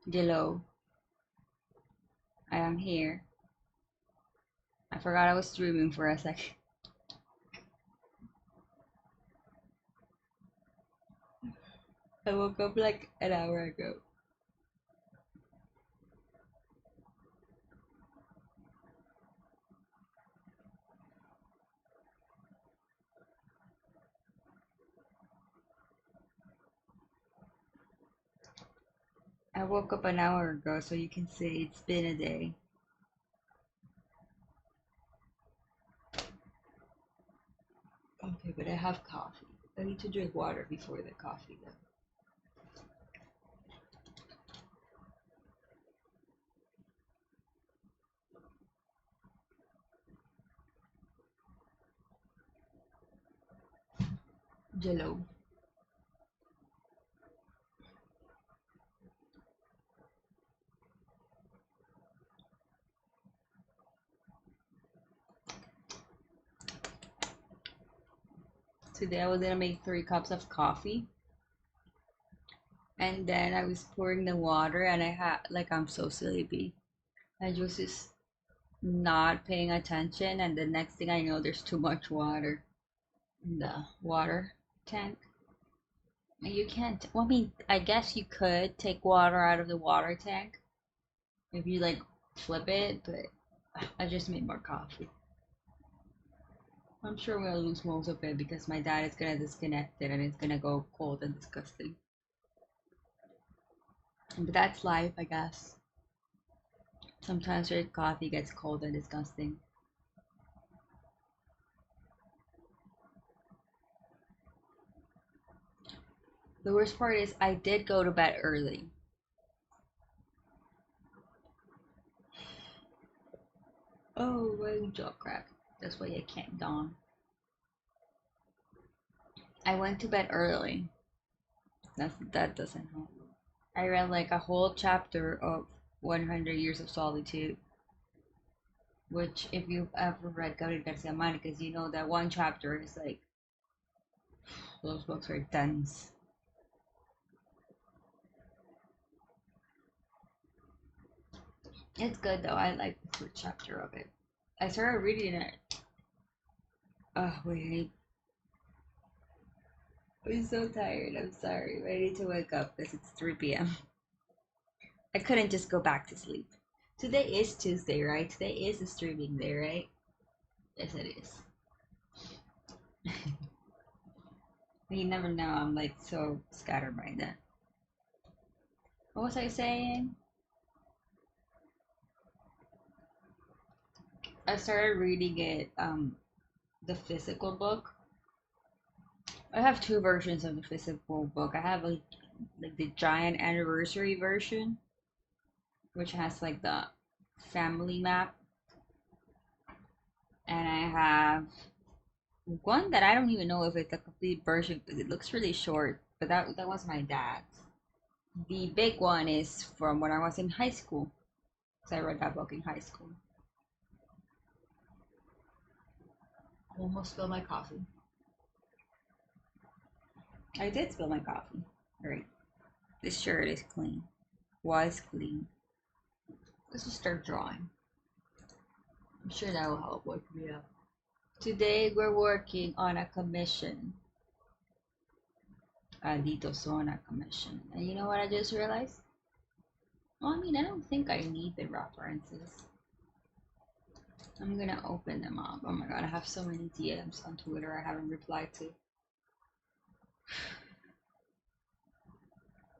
Hello, I am here. I forgot I was streaming for a second. I woke up like an hour ago. I woke up an hour ago, so you can say it's been a day. Okay, but I have coffee. I need to drink water before the coffee, though. Jello. Today I was gonna make 3 cups of coffee, and then I was pouring the water, and I had like I'm so sleepy. I just not paying attention, and the next thing I know, there's too much water in the water tank. And you can't. Well, I mean, I guess you could take water out of the water tank if you like flip it, but I just made more coffee. I'm sure I'm gonna lose most of it because my dad is gonna disconnect it and it's gonna go cold and disgusting. But that's life, I guess. Sometimes your coffee gets cold and disgusting. The worst part is I did go to bed early. my jaw crack. That's why I can't dawn. I went to bed early. That doesn't help. I read like a whole chapter of 100 Years of Solitude, which if you've ever read Gabriel Garcia Marquez, you know that one chapter is like, those books are dense. It's good though. I like the first chapter of it. I started reading it. Oh wait, I'm so tired. I'm sorry. I need to wake up because it's 3 p.m. I couldn't just go back to sleep. Today is Tuesday, right? Today is the streaming day, right? Yes, it is. You never know. I'm like so scatterbrained. What was I saying? I started reading it, the physical book. I have two versions of the physical book. I have like the giant anniversary version, which has like the family map, and I have one that I don't even know if it's a complete version because it looks really short. But that was my dad's. The big one is from when I was in high school, because I read that book in high school. I almost spilled my coffee. I did spill my coffee. All right. This shirt is clean. Was clean. Let's just start drawing. I'm sure that will help wake me up. Today we're working on a commission. A Dittosona commission. And you know what I just realized? Well, I mean, I don't think I need the references. I'm gonna open them up. Oh my god, I have so many DMs on Twitter I haven't replied to.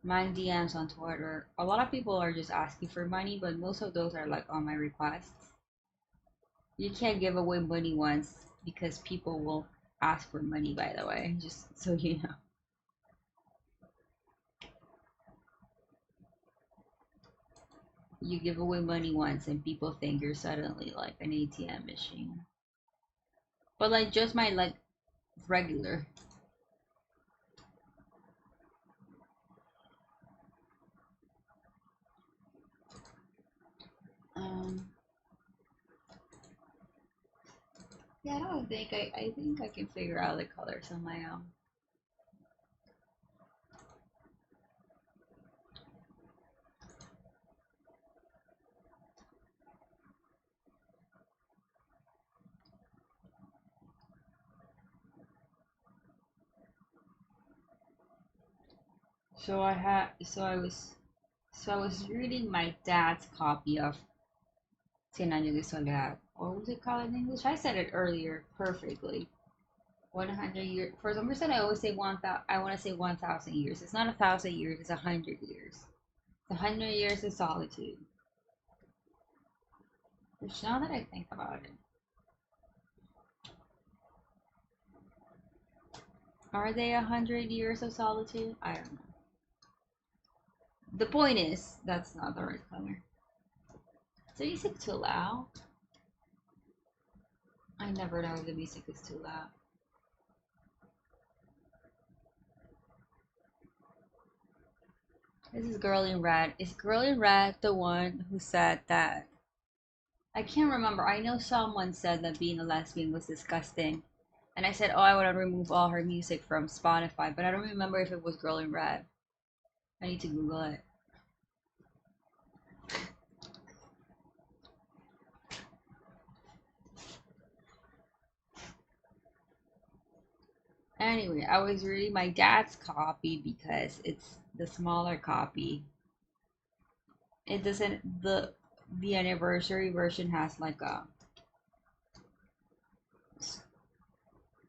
My DMs on Twitter. A lot of people are just asking for money, but most of those are like on my requests. You can't give away money once because people will ask for money, by the way, just so you know. You give away money once and people think you're suddenly like an ATM machine. But like just my like regular. Yeah, I don't think I think I can figure out the colors on my own. So I was reading my dad's copy of Cien Años de Soledad. What was it called in English? I said it earlier perfectly. 100 years. For some reason, I always say 1,000. I want to say 1,000 years. It's not 1,000 years. It's 100 years. It's 100 years of solitude. Which now that I think about it, are they 100 years of solitude? I don't know. The point is, that's not the right color. Is the music too loud? I never know if the music is too loud. This is Girl in Red. Is Girl in Red the one who said that? I can't remember. I know someone said that being a lesbian was disgusting. And I said, oh, I want to remove all her music from Spotify. But I don't remember if it was Girl in Red. I need to Google it. Anyway, I was reading my dad's copy because it's the smaller copy. It doesn't the anniversary version has like a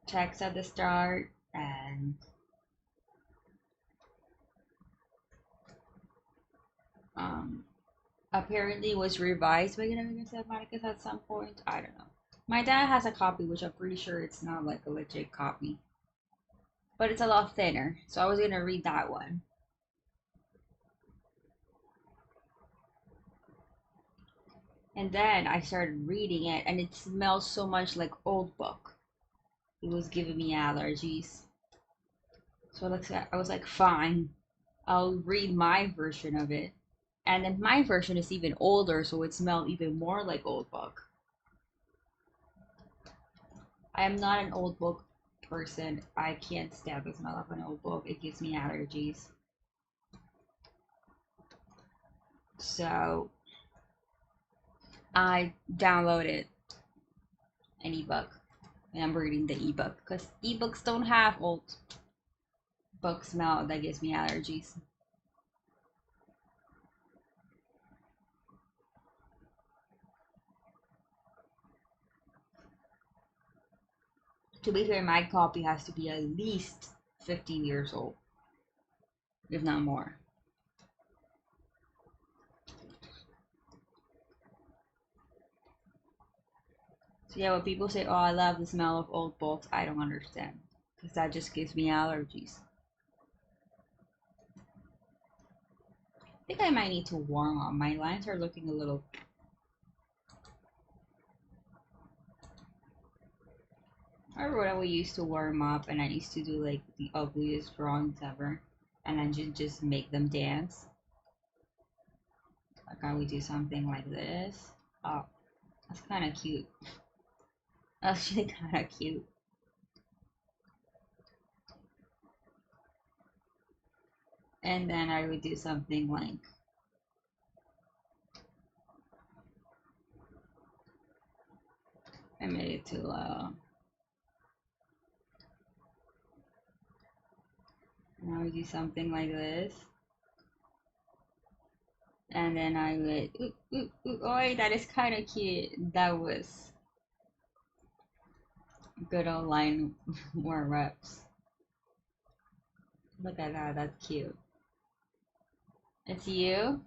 text at the start and apparently was revised by Marquez at some point. I don't know. My dad has a copy which I'm pretty sure it's not like a legit copy. But it's a lot thinner, so I was gonna read that one. And then I started reading it, and it smells so much like old book. It was giving me allergies. So I was like, fine, I'll read my version of it. And then my version is even older, so it smelled even more like old book. I am not an old book person. I can't stand the smell of an old book. It gives me allergies. So I downloaded an ebook, and I'm reading the ebook because ebooks don't have old book smell that gives me allergies. To be fair, my copy has to be at least 15 years old, if not more. So yeah, when people say, "Oh, I love the smell of old books," I don't understand because that just gives me allergies. I think I might need to warm up. My lines are looking a little. I remember when we used to warm up, and I used to do like the ugliest drawings ever, and then just make them dance. Like, can we do something like this? Oh, that's kind of cute. That's actually kind of cute. And then I would do something like I made it too low. Now we do something like this. And then I would, oh, that is kind of cute. That was good old line more reps. Look at that, that's cute. It's you?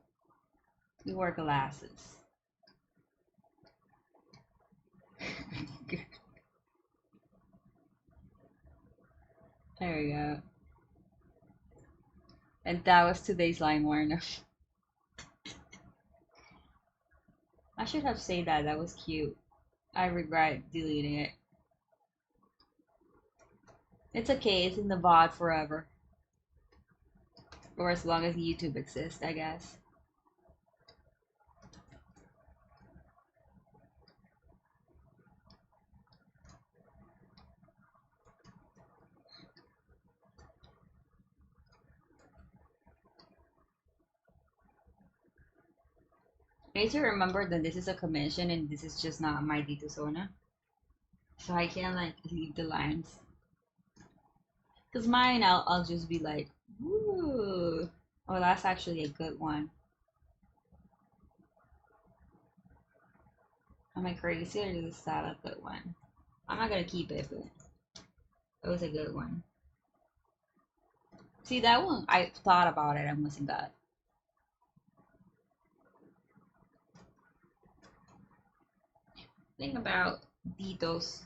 You wear glasses. There we go. And that was today's line warner. I should have said that, that was cute. I regret deleting it. It's okay, it's in the VOD forever. Or as long as YouTube exists, I guess. I need to remember that this is a commission and this is just not my Dittosona. So I can't like leave the lines. Cause mine I'll just be like, ooh. Oh, that's actually a good one. Am I crazy or is that a good one? I'm not gonna keep it, but it was a good one. See that one I thought about it and wasn't good. Thing about Dittos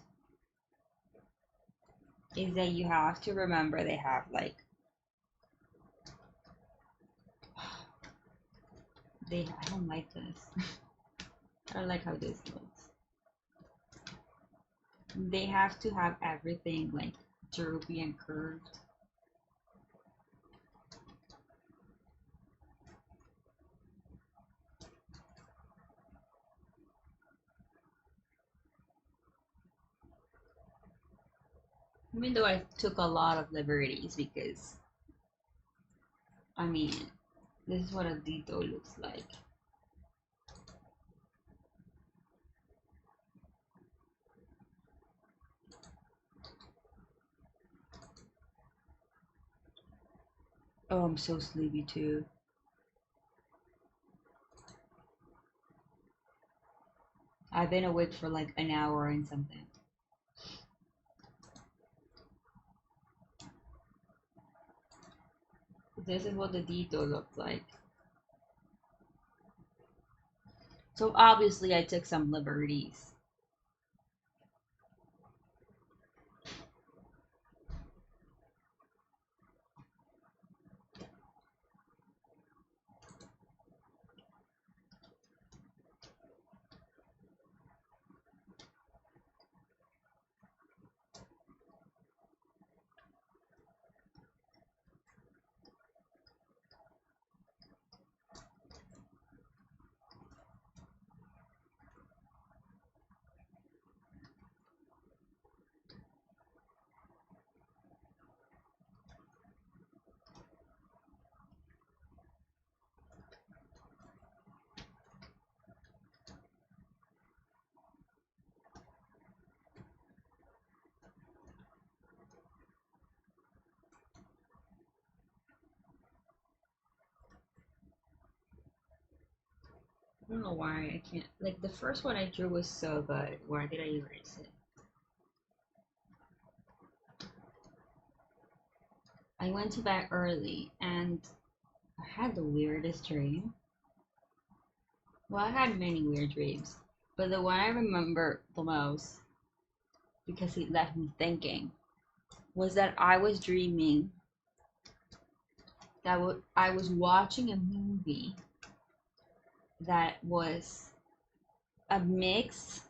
is that you have to remember they have like I don't like this. I don't like how this looks. They have to have everything like droopy and curved. Even though I took a lot of liberties because I mean this is what a Ditto looks like. Oh, I'm so sleepy too. I've been awake for like an hour and something. This is what the Ditto looked like. So obviously I took some liberties. I don't know why I can't. Like the first one I drew was so good. Why did I erase it? I went to bed early and I had the weirdest dream. Well, I had many weird dreams, but the one I remember the most because it left me thinking was that I was dreaming that I was watching a movie that was a mix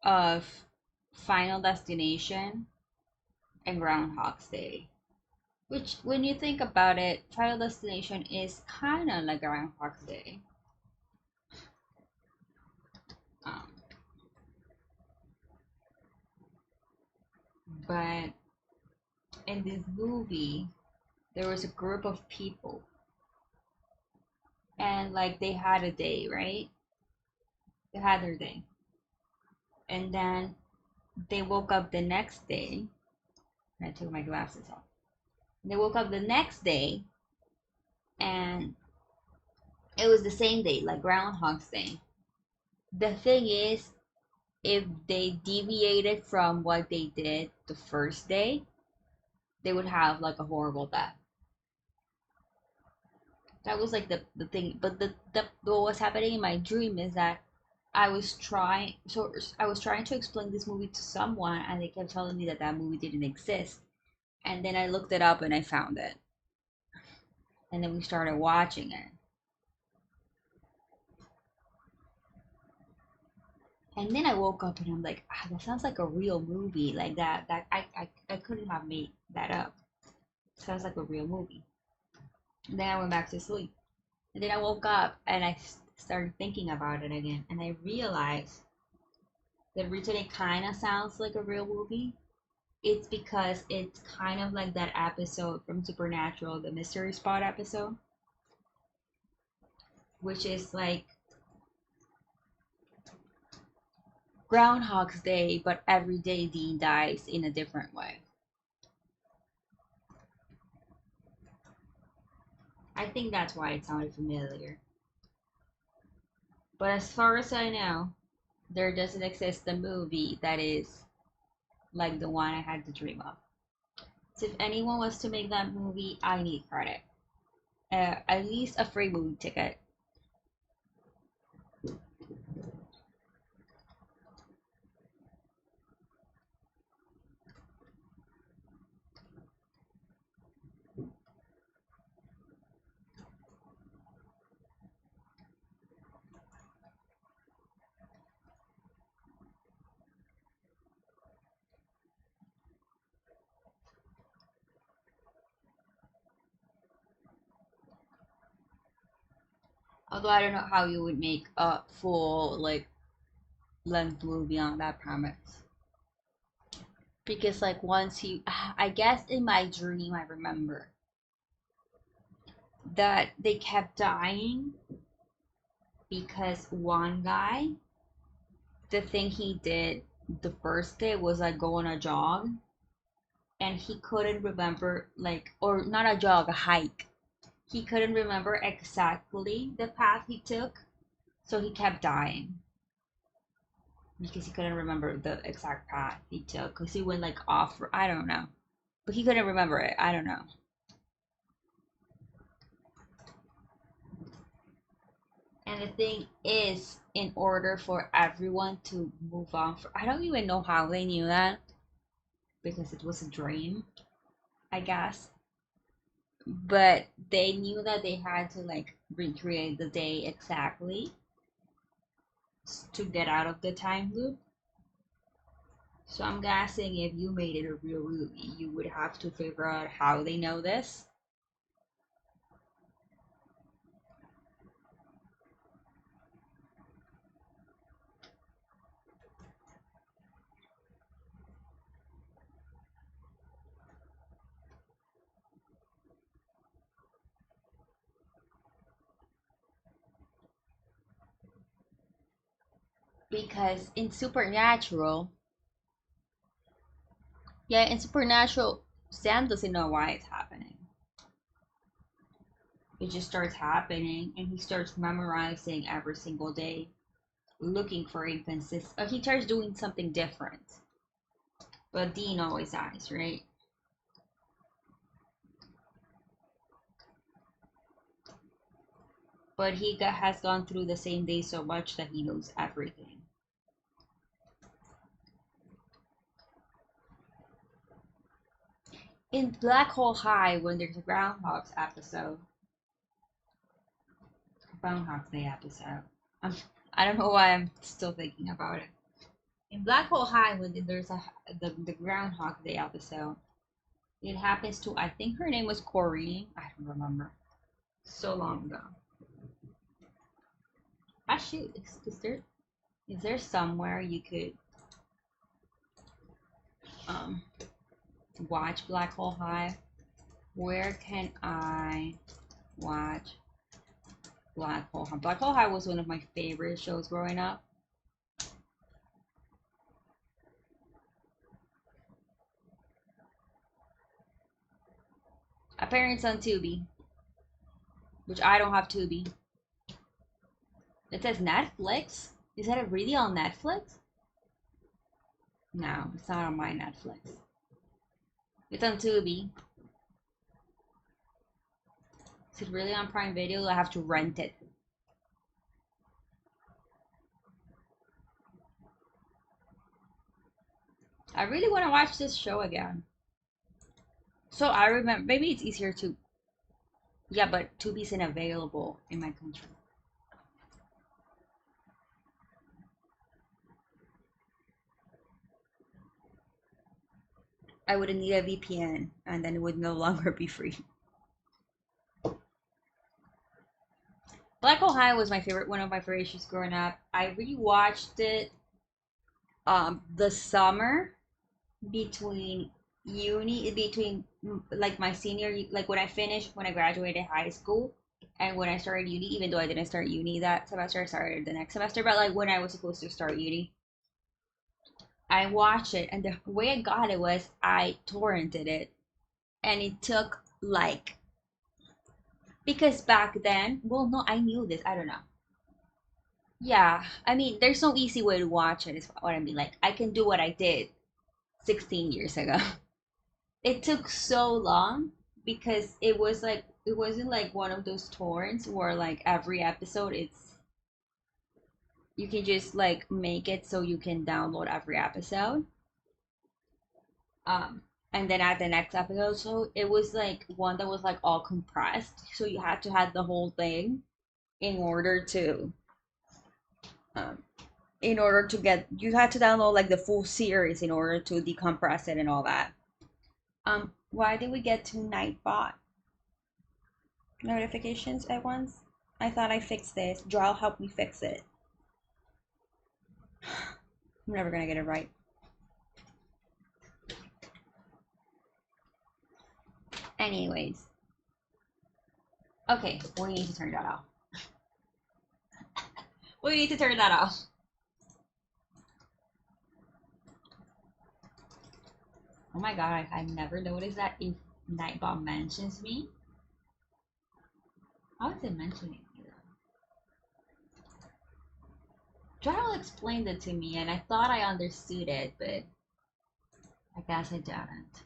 of Final Destination and Groundhog's Day. Which, when you think about it, Final Destination is kind of like Groundhog's Day. Um, but in this movie, there was a group of people, and like they had a day, right? They had their day, and then they woke up the next day. And I took my glasses off. They woke up the next day, and it was the same day, like Groundhog's Day. The thing is, if they deviated from what they did the first day, they would have like a horrible death. That was like the thing. But the what was happening in my dream is that I was trying to explain this movie to someone, and they kept telling me that that movie didn't exist. And then I looked it up and I found it, and then we started watching it. And then I woke up and I'm like, ah, that sounds like a real movie. Like I couldn't have made that up. It sounds like a real movie. And then I went back to sleep. And then I woke up and I started thinking about it again. And I realized the reason it kind of sounds like a real movie, it's because it's kind of like that episode from Supernatural, the Mystery Spot episode, which is like Groundhog's Day, but every day Dean dies in a different way. I think that's why it sounded familiar. But as far as I know, there doesn't exist a movie that is like the one I had the dream of. So if anyone was to make that movie, I need credit. At least a free movie ticket. Although I don't know how you would make a full like length movie on that premise. Because like once you, I guess in my dream I remember that they kept dying because one guy, the thing he did the first day was like go on a jog, and he couldn't remember, like, or not a jog, a hike. He couldn't remember exactly the path he took, so he kept dying because he couldn't remember the exact path he took because he went like off. I don't know, but he couldn't remember it. I don't know. And the thing is, in order for everyone to move on, I don't even know how they knew that because it was a dream, I guess. But they knew that they had to like recreate the day exactly to get out of the time loop. So I'm guessing if you made it a real movie, you would have to figure out how they know this. Because in Supernatural, yeah, in Supernatural, Sam doesn't know why it's happening. it just starts happening, and he starts memorizing every single day, looking for inconsistent. He starts doing something different, but Dean always dies, right? But has gone through the same day so much that he knows everything. In Black Hole High, when there's a Groundhog's episode, Groundhog Day episode, I don't know why I'm still thinking about it. In Black Hole High, when there's the Groundhog Day episode, it happens to, I think her name was Corrine. I don't remember. So long ago. Actually, is there somewhere you could watch Black Hole High? Where can I watch Black Hole High? Black Hole High was one of my favorite shows growing up. Apparently it's on Tubi, which I don't have Tubi. It says Netflix. Is that really on Netflix? No, it's not on my Netflix. It's on Tubi. Is it really on Prime Video? I have to rent it. I really want to watch this show again. So I remember, maybe it's easier to, yeah, but Tubi isn't available in my country. I would need a VPN, and then it would no longer be free. Black Hole High was my favorite, one of my favorite shows growing up. I rewatched it the summer between like my senior, like when I graduated high school, and when I started uni. Even though I didn't start uni that semester, I started the next semester, but like when I was supposed to start uni, I watched it, and the way I got it was I torrented it, and it took like, because back then, well, no, I knew this. I don't know. Yeah, I mean, there's no easy way to watch it. Is what I mean. Like, I can do what I did 16 years ago. It took so long because it wasn't like one of those torrents where like every episode it's, you can just like make it so you can download every episode. Um, and then at the next episode, so it was like one that was like all compressed, so you had to have the whole thing in order to um get, you had to download like the full series in order to decompress it and all that. Why did we get to Nightbot notifications at once? I thought I fixed this. Joel helped me fix it. I'm never gonna get it right. Anyways. Okay, we need to turn that off. We need to turn that off. Oh my god, I never noticed that if Nightbot mentions me. How is it mentioning me though? Joel explained it to me and I thought I understood it, but I guess I didn't.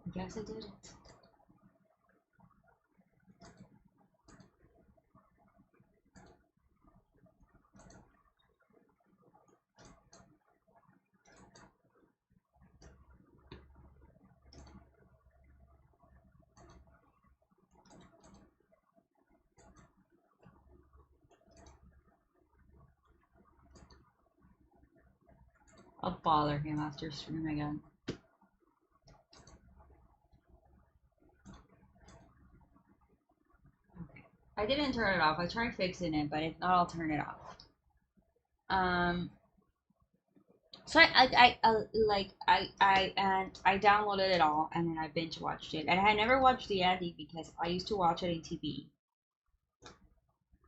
I guess I didn't. I'll bother him after stream again. Okay. I didn't turn it off. I tried fixing it, but if not, I'll turn it off. So I downloaded it all and then I binge watched it. And I had never watched the ending because I used to watch it in TV.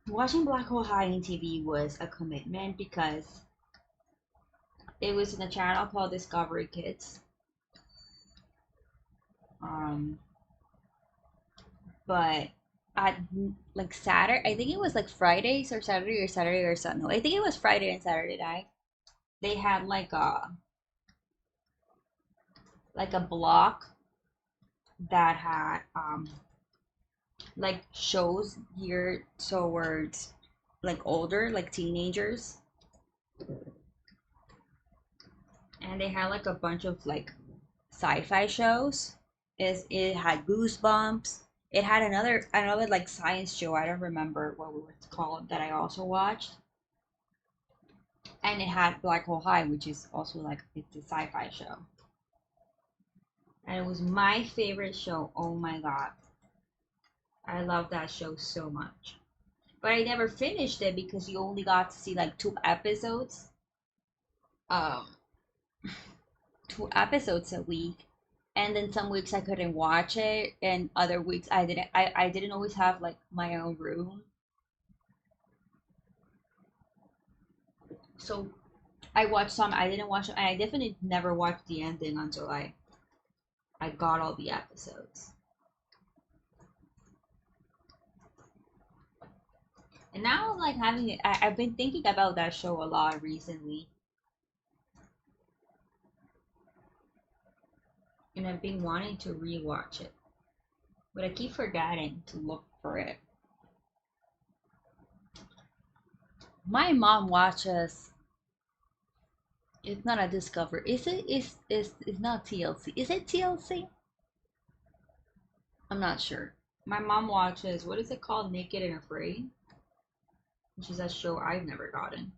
Watching Black Hole High in TV was a commitment because it was in a channel called Discovery Kids. Um, but at like Saturday, I think it was like Fridays or Saturday or Sunday. No, I think it was Friday and Saturday night. They had like a block that had like shows geared towards like older, like teenagers, and they had like a bunch of like sci-fi shows. Is it had Goosebumps. It had another like science show. I don't remember what it was called that I also watched. And it had Black Hole High, which is also like it's a sci-fi show. And it was my favorite show. Oh my god. I love that show so much. But I never finished it because you only got to see like um, 2 episodes a week. And then some weeks I couldn't watch it, and other weeks I didn't. I didn't always have like my own room, so I watched some. I didn't watch them, and I definitely never watched the ending until I got all the episodes. And now I'm like having it. I've been thinking about that show a lot recently, and I've been wanting to rewatch it, but I keep forgetting to look for it. My mom watches. It's not a Discover. Is it? It's not TLC. Is it TLC? I'm not sure. My mom watches. What is it called? Naked and Afraid, which is a show I've never gotten.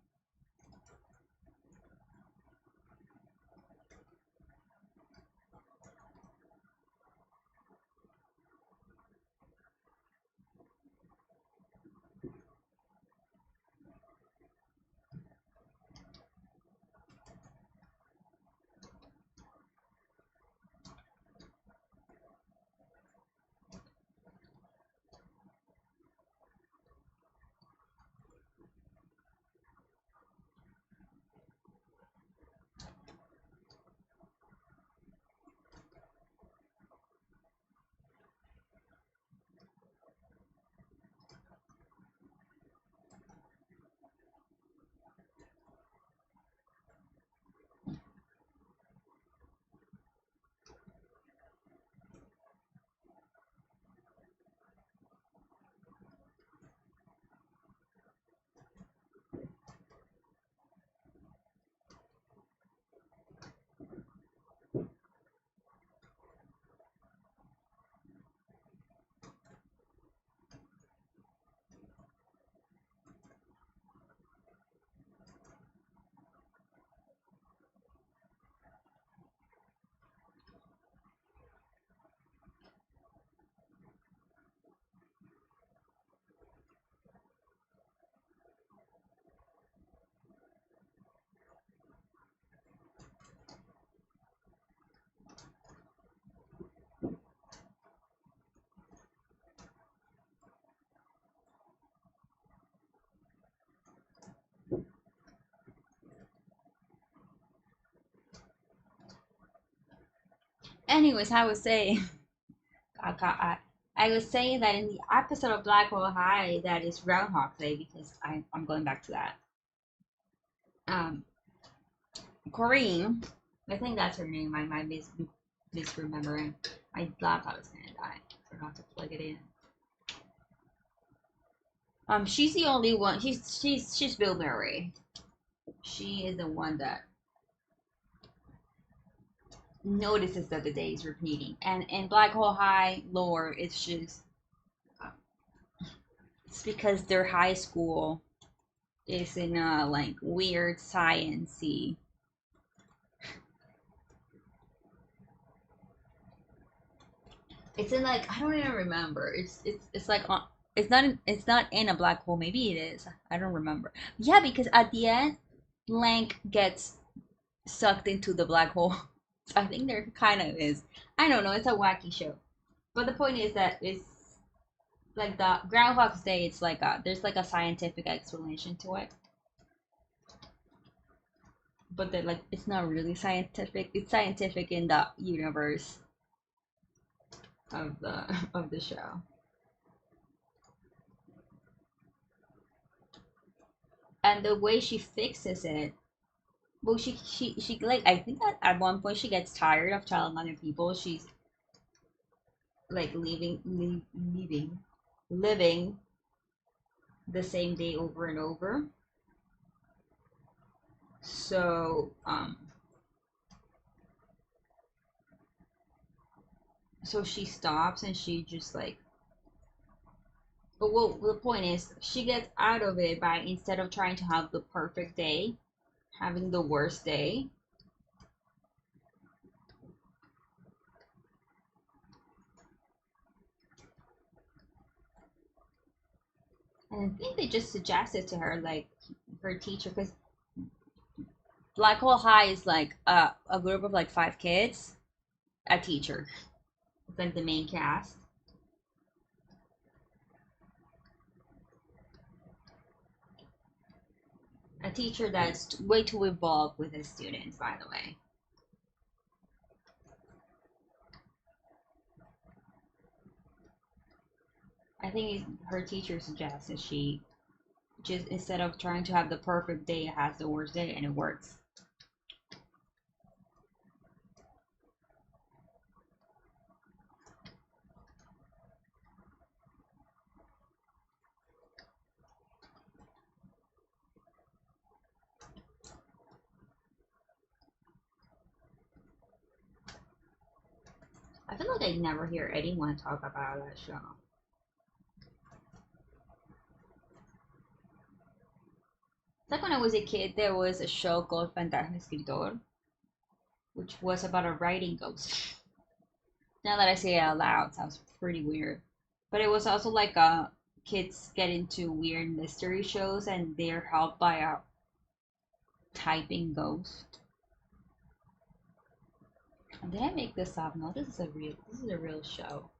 Anyways, I was saying, I was saying that in the episode of Black Hole High that is Groundhog Day because I'm going back to that. Um, Corinne, I think that's her name. I might misremembering. My laptop is gonna die. I forgot to plug it in. She's the only one. She's Bill Murray. She is the one that notices that the day is repeating. And in Black Hole High lore, uh, it's because their high school is in a like weird sciency. It's in like I don't even remember. It's like on. It's not in a black hole. Maybe it is. I don't remember. Yeah, because at the end, Blank gets sucked into the black hole. So I think there kind of is. I don't know. It's a wacky show. But the point is that it's like the Groundhog's Day. It's like there's like a scientific explanation to it, but like it's not really scientific. It's scientific in the universe. of the show. And the way she fixes it, well, she like I think at one point she gets tired of telling other people she's like living the same day over and over. So so she stops and she just like, but well, the point is she gets out of it by, instead of trying to have the perfect day, having the worst day. And I think they just suggested to her, like her teacher, because Black Hole High is like a group of like 5 kids, a teacher. It's like the main cast. A teacher that's way too involved with his students, by the way. I think her teacher suggests that she just, instead of trying to have the perfect day, has the worst day, and it works. I feel like I never hear anyone talk about that show. It's like when I was a kid, there was a show called Fantasma Escritor, which was about a writing ghost. Now that I say it out loud, it sounds pretty weird. But it was also like kids get into weird mystery shows and they're helped by a typing ghost. Did I make this up? No, this is a real show.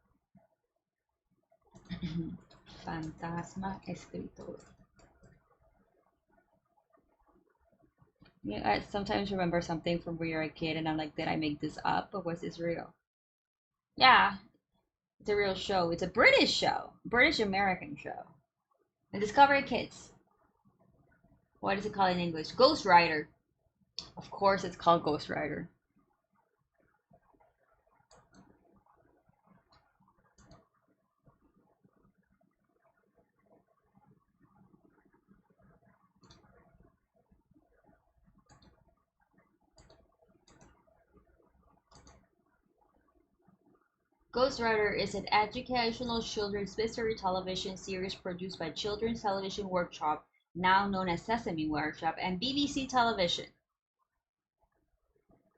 Fantasma Escritor. Yeah, I sometimes remember something from when you're a kid and I'm like, did I make this up or was this real? Yeah, it's a real show. It's a British show, British American show. And Discovery Kids. What is it called in English? Ghost Rider. Of course, it's called Ghost Rider. Ghost Rider is an educational children's mystery television series produced by Children's Television Workshop, now known as Sesame Workshop, and BBC Television.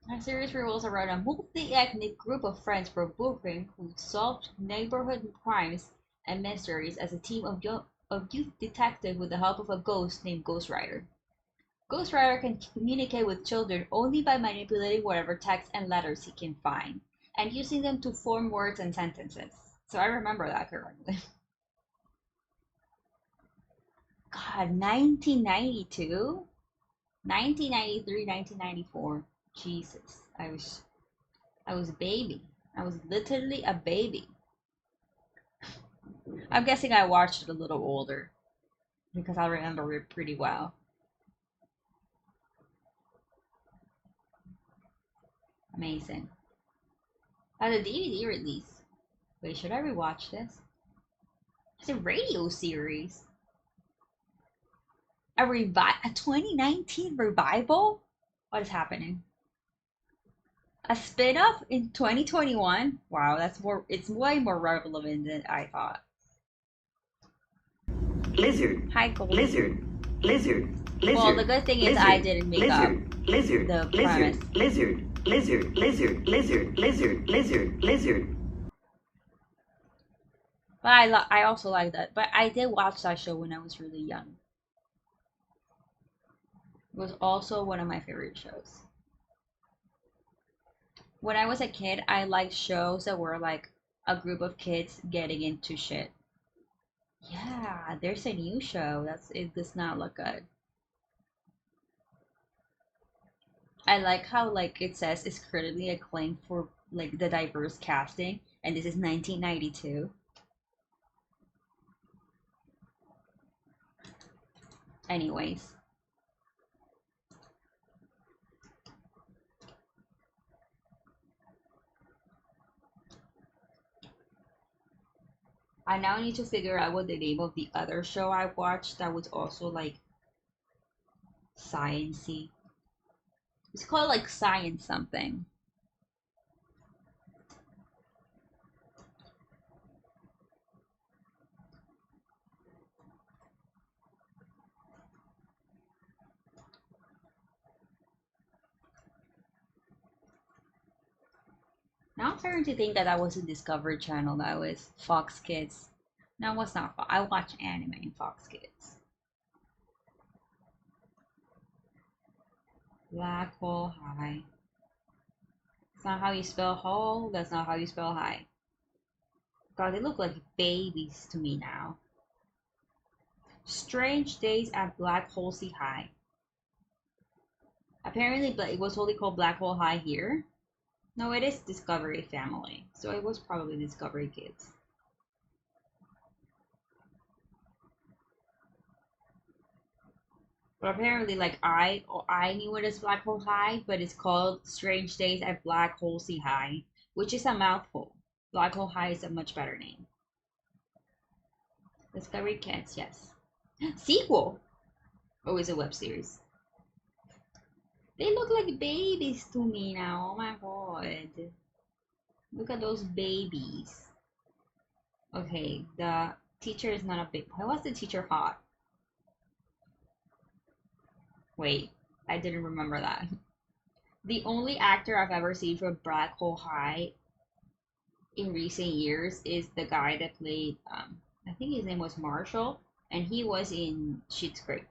The series revolves around a multi-ethnic group of friends from Brooklyn who solve neighborhood crimes and mysteries as a team of youth detectives with the help of a ghost named Ghost Rider. Ghost Rider can communicate with children only by manipulating whatever text and letters he can find, and using them to form words and sentences. So I remember that correctly. God, 1992? 1993, 1994. Jesus. I was a baby. I was literally a baby. I'm guessing I watched it a little older because I remember it pretty well. Amazing. Had a DVD release. Wait, should I rewatch this? It's a radio series. A 2019 revival? What is happening? A spin-off in 2021? Wow, it's way more relevant than I thought. Lizard. Hi, Gold. Lizard. Lizard. Lizard. Well, the good thing is I didn't make up lizard. the premise. Lizard. Lizard. Lizard. Lizard. Lizard. Lizard. Lizard. But I also like that. But I did watch that show when I was really young. It was also one of my favorite shows. When I was a kid, I liked shows that were like a group of kids getting into shit. Yeah, there's a new show. It does not look good. I like how like it says it's critically acclaimed for like the diverse casting, and this is 1992. Anyways, I now need to figure out what the name of the other show I watched that was also like sciencey. It's called like Science something. Now I'm starting to think that that was a Discovery Channel. That was Fox Kids. No, it was not. I watch anime in Fox Kids. Black Hole High. That's not how you spell hole. That's not how you spell high. God, they look like babies to me now. Strange Days at Black Hole Sea High. Apparently, it was only called Black Hole High here. No, it is Discovery Family, so it was probably Discovery Kids. But apparently, like I knew it as Black Hole High, but it's called Strange Days at Black Hole Sea High, which is a mouthful. Black Hole High is a much better name. Discovery Kids, yes. Sequel. Oh, it's a web series. They look like babies to me now. Oh my god. Look at those babies. Okay, the teacher is not a big. Why was the teacher hot? Wait, I didn't remember that. The only actor I've ever seen from Black Hole High in recent years is the guy that played, I think his name was Marshall, and he was in Schitt's Creek.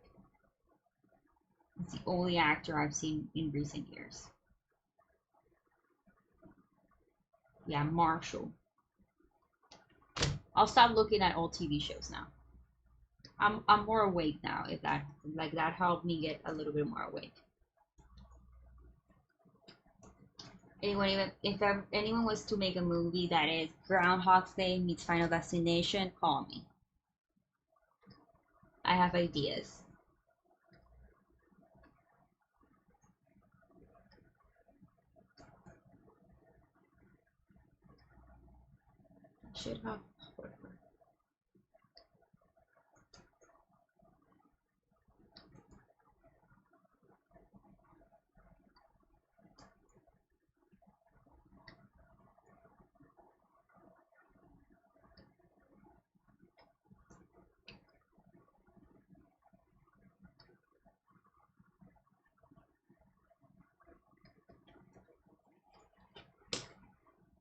It's the only actor I've seen in recent years. Yeah, Marshall. I'll stop looking at old TV shows now. I'm more awake now. If that helped me get a little bit more awake. Anyone, if anyone was to make a movie that is Groundhog's Day meets Final Destination, call me. I have ideas. I should have whatever.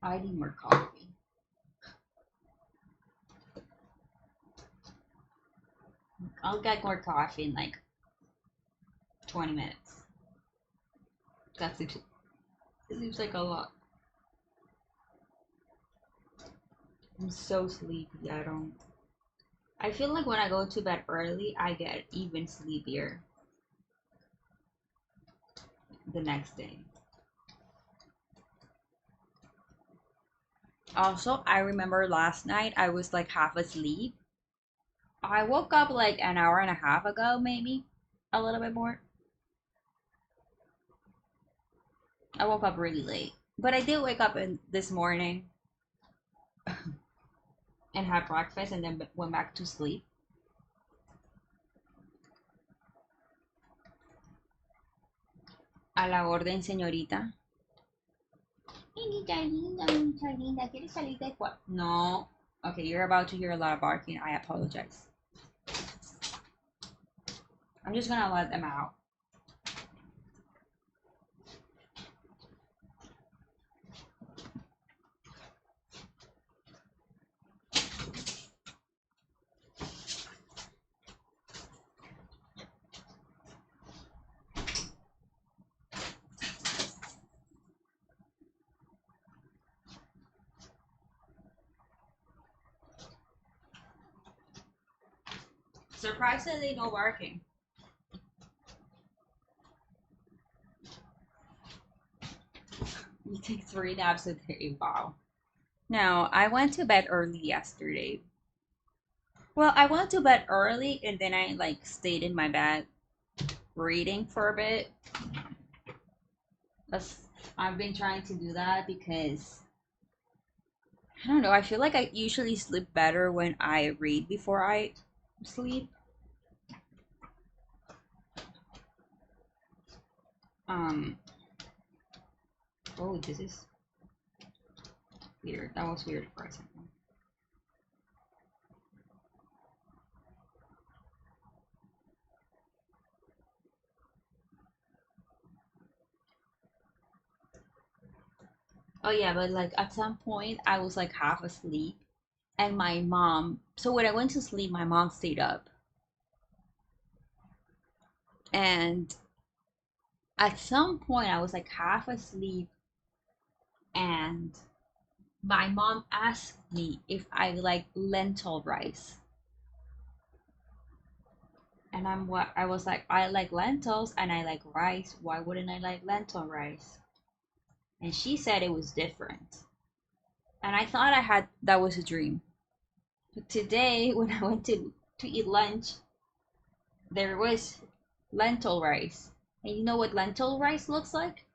I need more coffee. I'll get more coffee in like 20 minutes. It seems like a lot. I'm so sleepy. I feel like when I go to bed early, I get even sleepier the next day. Also, I remember last night I was like half asleep. I woke up like an hour and a half ago, maybe a little bit more. I woke up really late, but I did wake up this morning and had breakfast and then went back to sleep. A la orden, señorita. ¿Quieres salir del cuarto? No. Okay, you're about to hear a lot of barking. I apologize. I'm just gonna let them out. Surprisingly, no barking. You take 3 naps a day. Wow. Now, I went to bed early yesterday. Well, I went to bed early and then I like stayed in my bed reading for a bit. That's, I've been trying to do that because I don't know, I feel like I usually sleep better when I read before I sleep. Um, oh, this is weird. That was weird for a second. Oh yeah, but like at some point I was like half asleep and my mom, so when I went to sleep, my mom stayed up. And at some point I was like half asleep and my mom asked me if I like lentil rice. And I was like, I like lentils and I like rice. Why wouldn't I like lentil rice? And she said it was different. And I thought I had that was a dream. But today when I went to eat lunch, there was lentil rice. And you know what lentil rice looks like?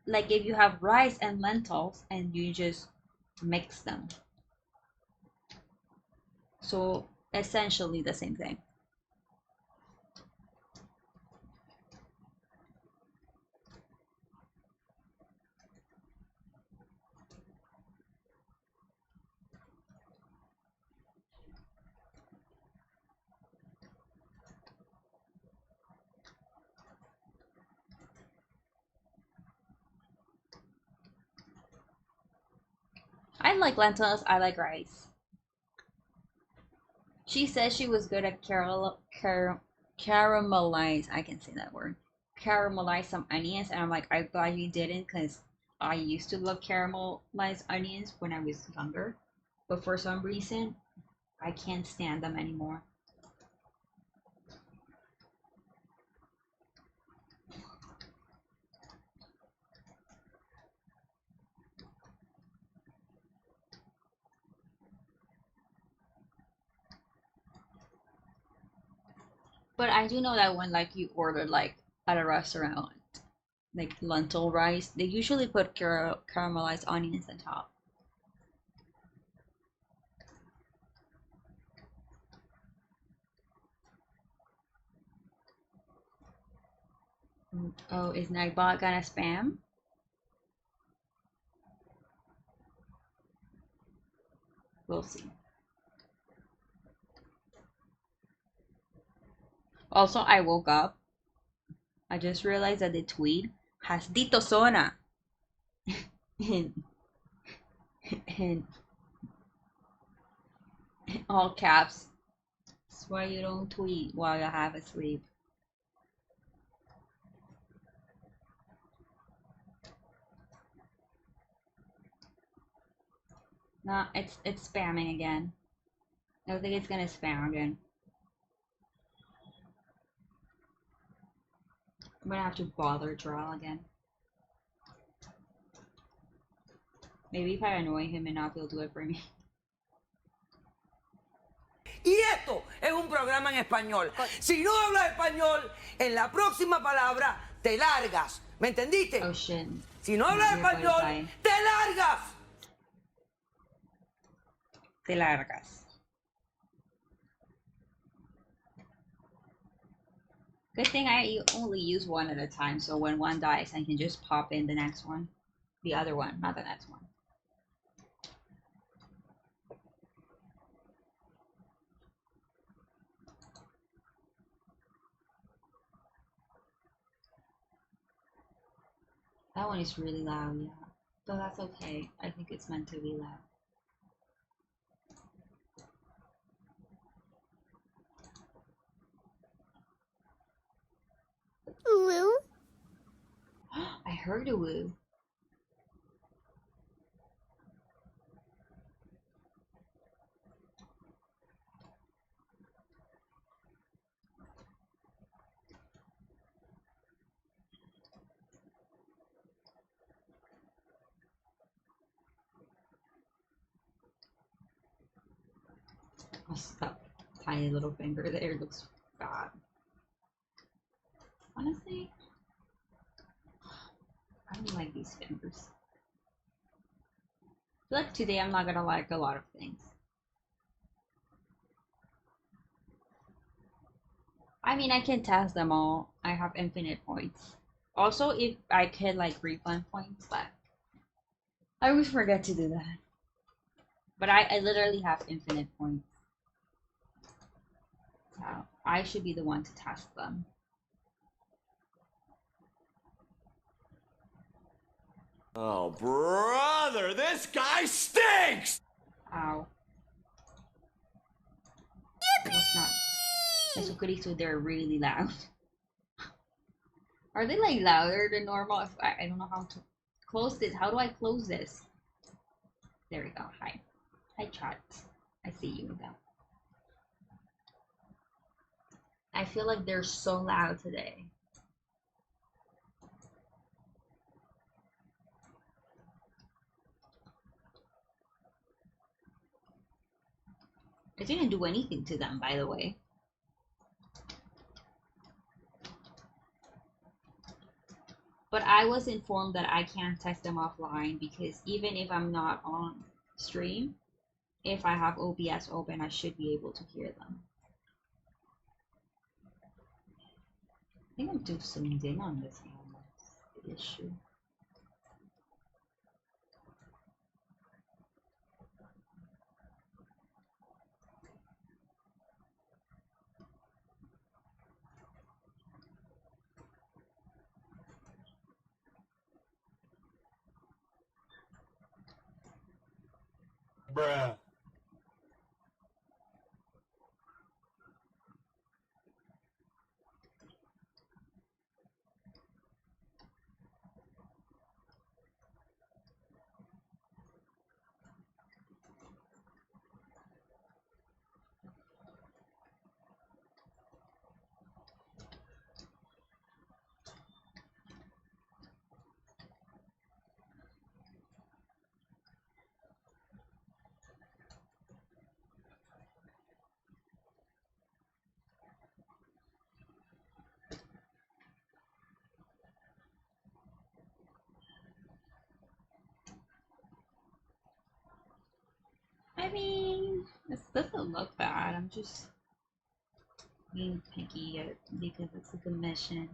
Like if you have rice and lentils and you just mix them. So essentially the same thing. I like lentils, I like rice. She said she was good at caramelize. I can say that word. Caramelize some onions, and I'm like, I'm glad you didn't, because I used to love caramelized onions when I was younger, but for some reason, I can't stand them anymore. But I do know that when like you order like at a restaurant, like lentil rice, they usually put caramelized onions on top. Oh, is Nightbot gonna spam? We'll see. Also, I woke up. I just realized that the tweet has Dittosona in, in all caps. That's why you don't tweet while you're half asleep. No, it's spamming again. I don't think it's gonna spam again. I'm gonna have to bother Joel again. Maybe if I annoy him enough, he'll do it for me. Y esto es un programa en español. Si no hablas español, en la próxima palabra te largas. ¿Me entendiste? Oh shit. Si no hablas español, te largas. Te largas. Good thing I only use one at a time, so when one dies, I can just pop in the next one. The other one, not the next one. That one is really loud, yeah. But that's okay. I think it's meant to be loud. Woo. I heard a woo. that tiny little finger there looks bad. Honestly, I don't like these fingers. I feel like today I'm not gonna like a lot of things. I mean, I can test them all. I have infinite points. Also, if I could like refund points, but I always forget to do that. But I literally have infinite points. So I should be the one to test them. Oh, brother, this guy stinks! Ow. What's not? So they're really loud. Are they like louder than normal? If I don't know how to close this. How do I close this? There we go. Hi. Hi, chat. I see you now. I feel like they're so loud today. I didn't do anything to them, by the way. But I was informed that I can't test them offline because even if I'm not on stream, if I have OBS open, I should be able to hear them. I think I'm too zoomed in on this one. That's the issue. Bruh. I mean, this doesn't look bad. I'm just being picky because it's a commission.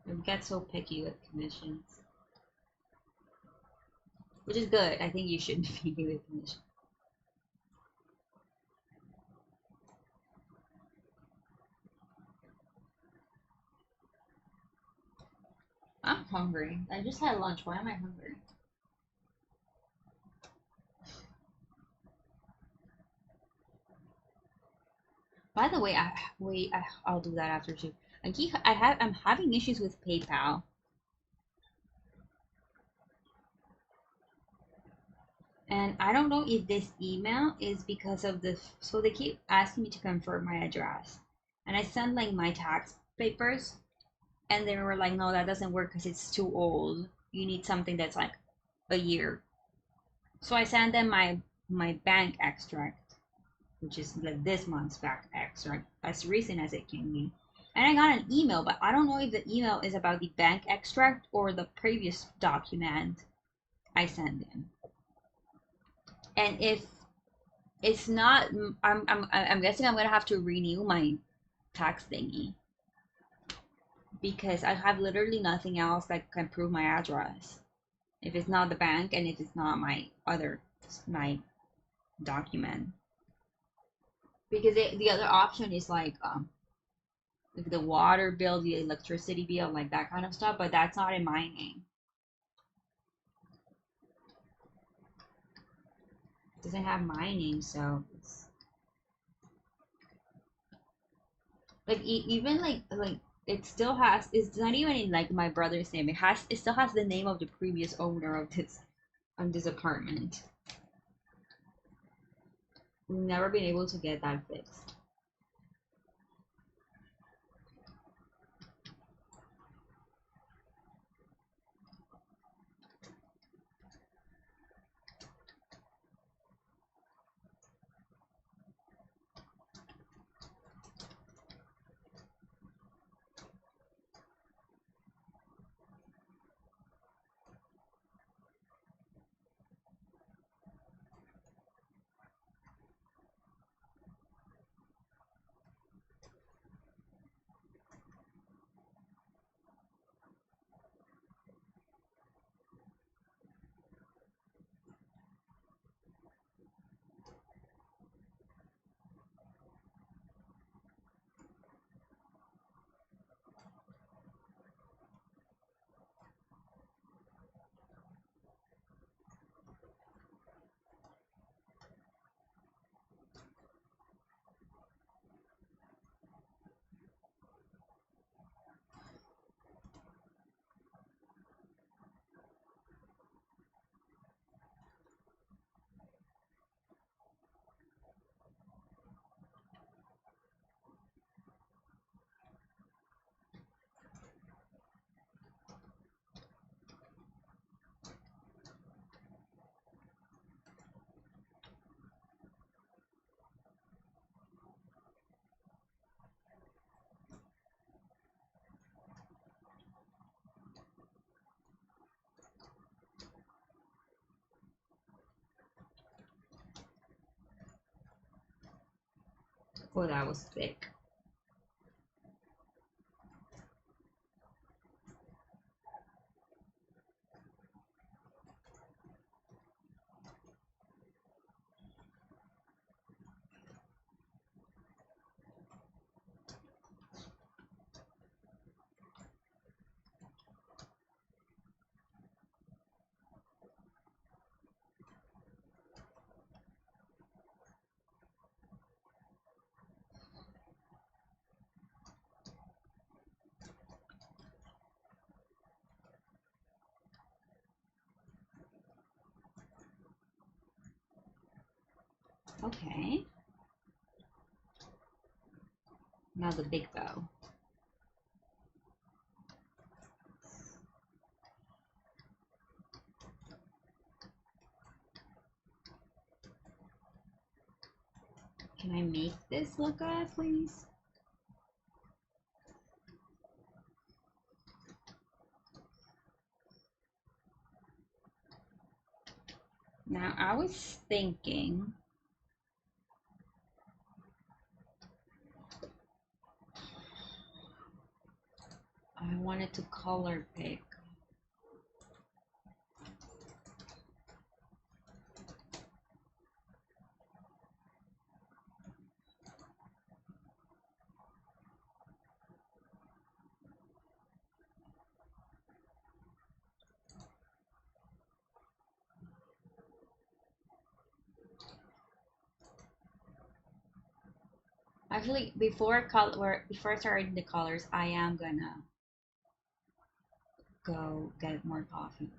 We get so picky with commissions. Which is good. I think you should be picky with commissions. I'm hungry. I just had lunch. Why am I hungry? By the way, I'll do that after too. I'm having issues with PayPal. And I don't know if this email is because of the, so they keep asking me to confirm my address. And I sent like my tax papers and they were like, no, that doesn't work because it's too old. You need something that's like a year. So I sent them my bank extract, which is like this month's bank extract, as recent as it can be. And I got an email, but I don't know if the email is about the bank extract or the previous document I sent them. And if it's not, I'm guessing I'm gonna have to renew my tax thingy because I have literally nothing else that can prove my address. If it's not the bank and if it's not my document, because the other option is like the water bill, the electricity bill, like that kind of stuff, but that's not in my name. It doesn't have my name, so it's like even like it still has, it's not even in like my brother's name. It still has the name of the previous owner of this apartment. We've never been able to get that fixed. Oh, that was thick. Okay. Now the big bow. Can I make this look good, please? Now, I was thinking I wanted to color pick. Actually, before starting the colors, I am gonna go get more coffee.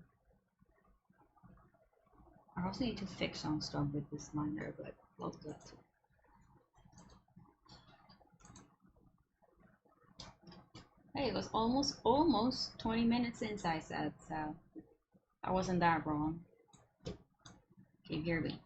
I also need to fix some stuff with this liner, but we'll get to it. Hey, it was almost 20 minutes since I said, so I wasn't that wrong. Okay, here we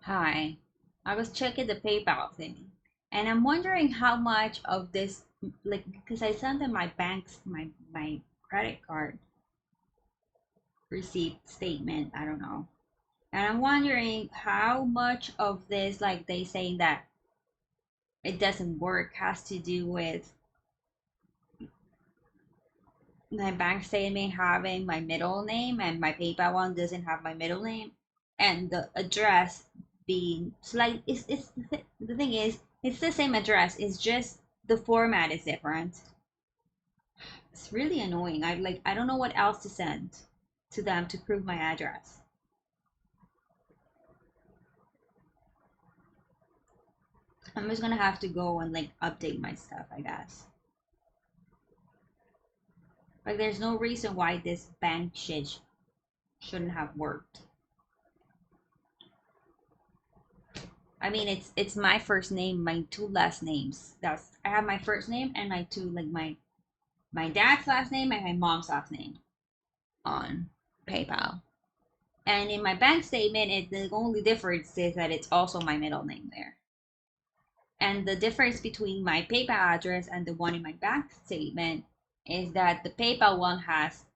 Hi, I was checking the PayPal thing, and I'm wondering how much of this, like, because I sent them my credit card receipt statement, I don't know, and I'm wondering how much of this, like, they saying that it doesn't work, has to do with my bank statement having my middle name and my PayPal one doesn't have my middle name, and the address being slight. The thing is, it's the same address. It's just the format is different. It's really annoying. I don't know what else to send to them to prove my address. I'm just gonna have to go and like update my stuff, I guess. Like, there's no reason why this bank shit shouldn't have worked. I mean, it's my first name, my two last names. I have my first name and my two, like, my dad's last name and my mom's last name on PayPal. And in my bank statement, the only difference is that it's also my middle name there. And the difference between my PayPal address and the one in my bank statement is that the PayPal one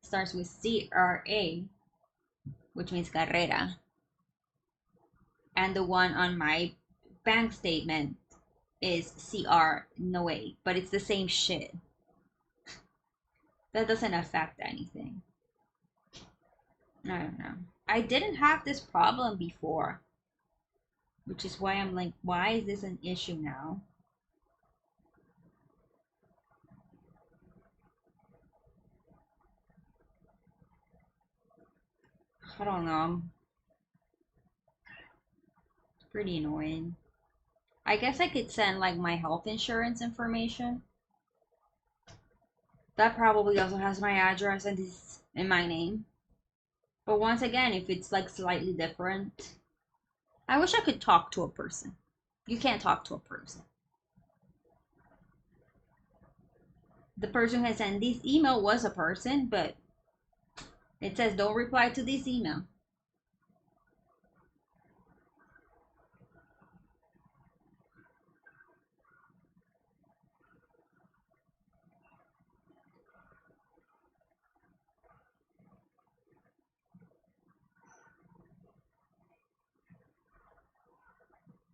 starts with CRA, which means carrera, and the one on my bank statement is CR no A, but it's the same shit. That doesn't affect anything. I don't know. I didn't have this problem before, which is why I'm like, why is this an issue now? I don't know. It's pretty annoying. I guess I could send like my health insurance information. That probably also has my address and is in my name. But once again, if it's like slightly different, I wish I could talk to a person. You can't talk to a person. The person who sent this email was a person, but it says don't reply to this email.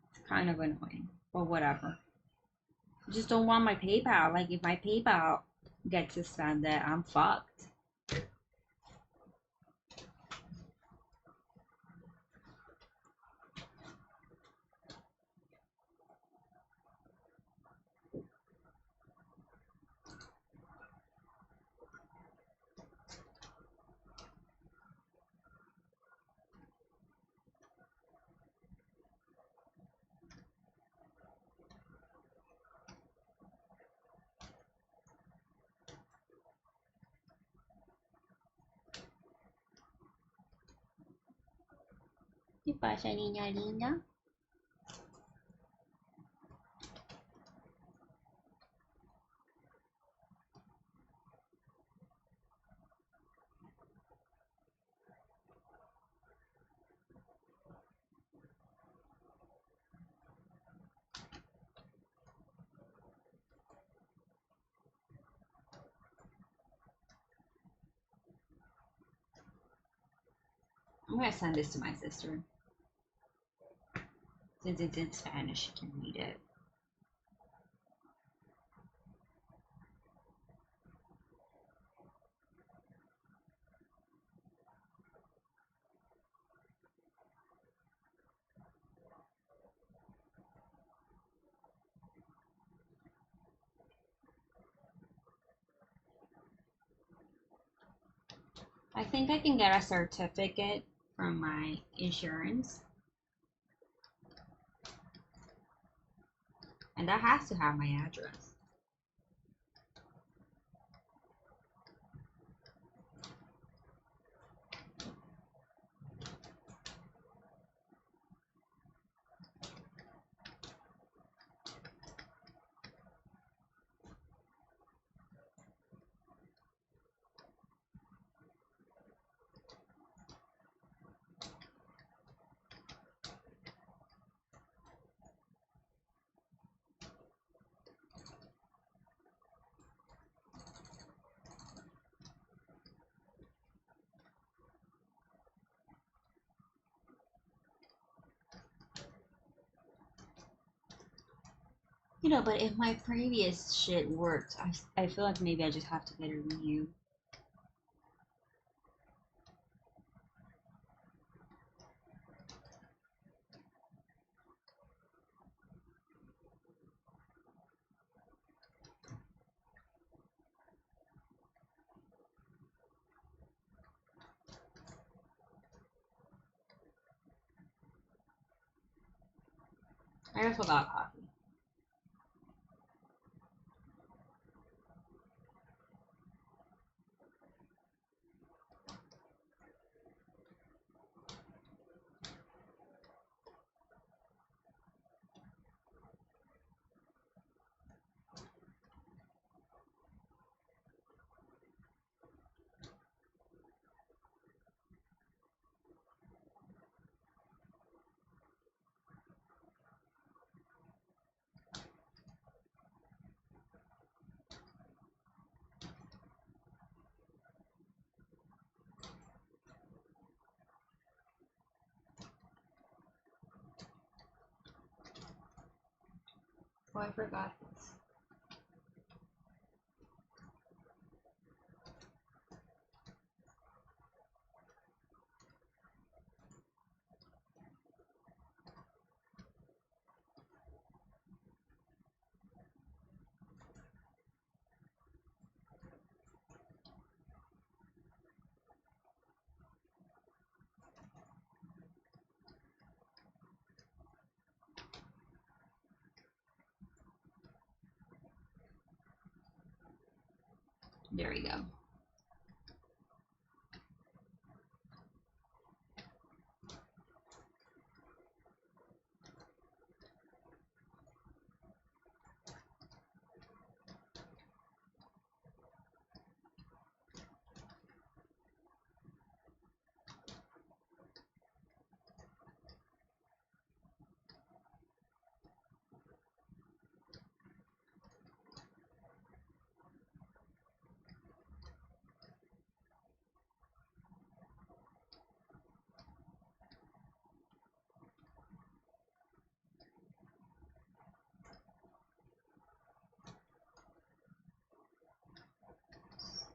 It's kind of annoying, but whatever. I just don't want my PayPal. Like, if my PayPal gets suspended, I'm fucked. ¿Qué pasa, niña linda? I'm gonna send this to my sister. Since it's in Spanish, she can read it. I think I can get a certificate from my insurance, and that has to have my address. You know, but if my previous shit worked, I feel like maybe I just have to get a renew. I also got coffee. Oh, I forgot this. There we go.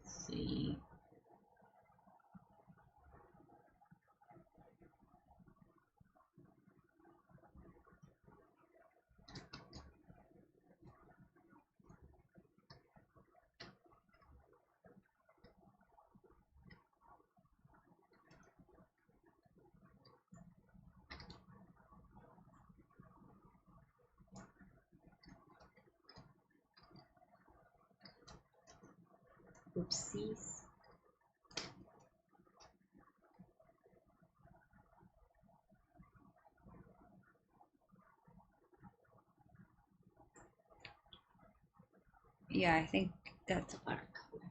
Let's see. Oopsies. Yeah, I think that's a better color.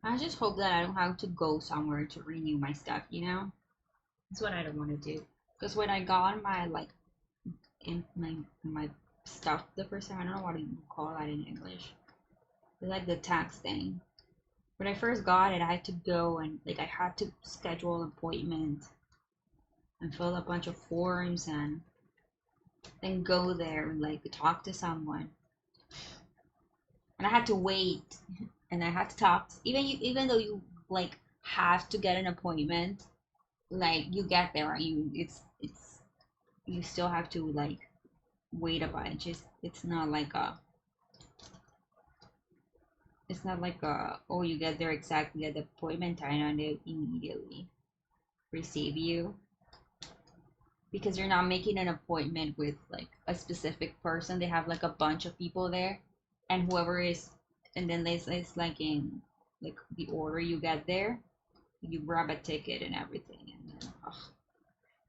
I just hope that I don't have to go somewhere to renew my stuff, you know? That's what I don't want to do. Because when I got my, like, in my stuff the first time, I don't know what you call that in English. It's like the tax thing. When I first got it, I had to go and, like, I had to schedule an appointment and fill a bunch of forms and then go there and, like, talk to someone. And I had to wait and I had to talk. Even though you, like, have to get an appointment, like, you get there and it's you still have to, like, wait a bunch. It's not like a oh, you get there exactly at the appointment time and they immediately receive you. because you're not making an appointment with like a specific person. They have like a bunch of people there, and whoever is, and then it's like in like the order you get there, you grab a ticket and everything. And then, ugh.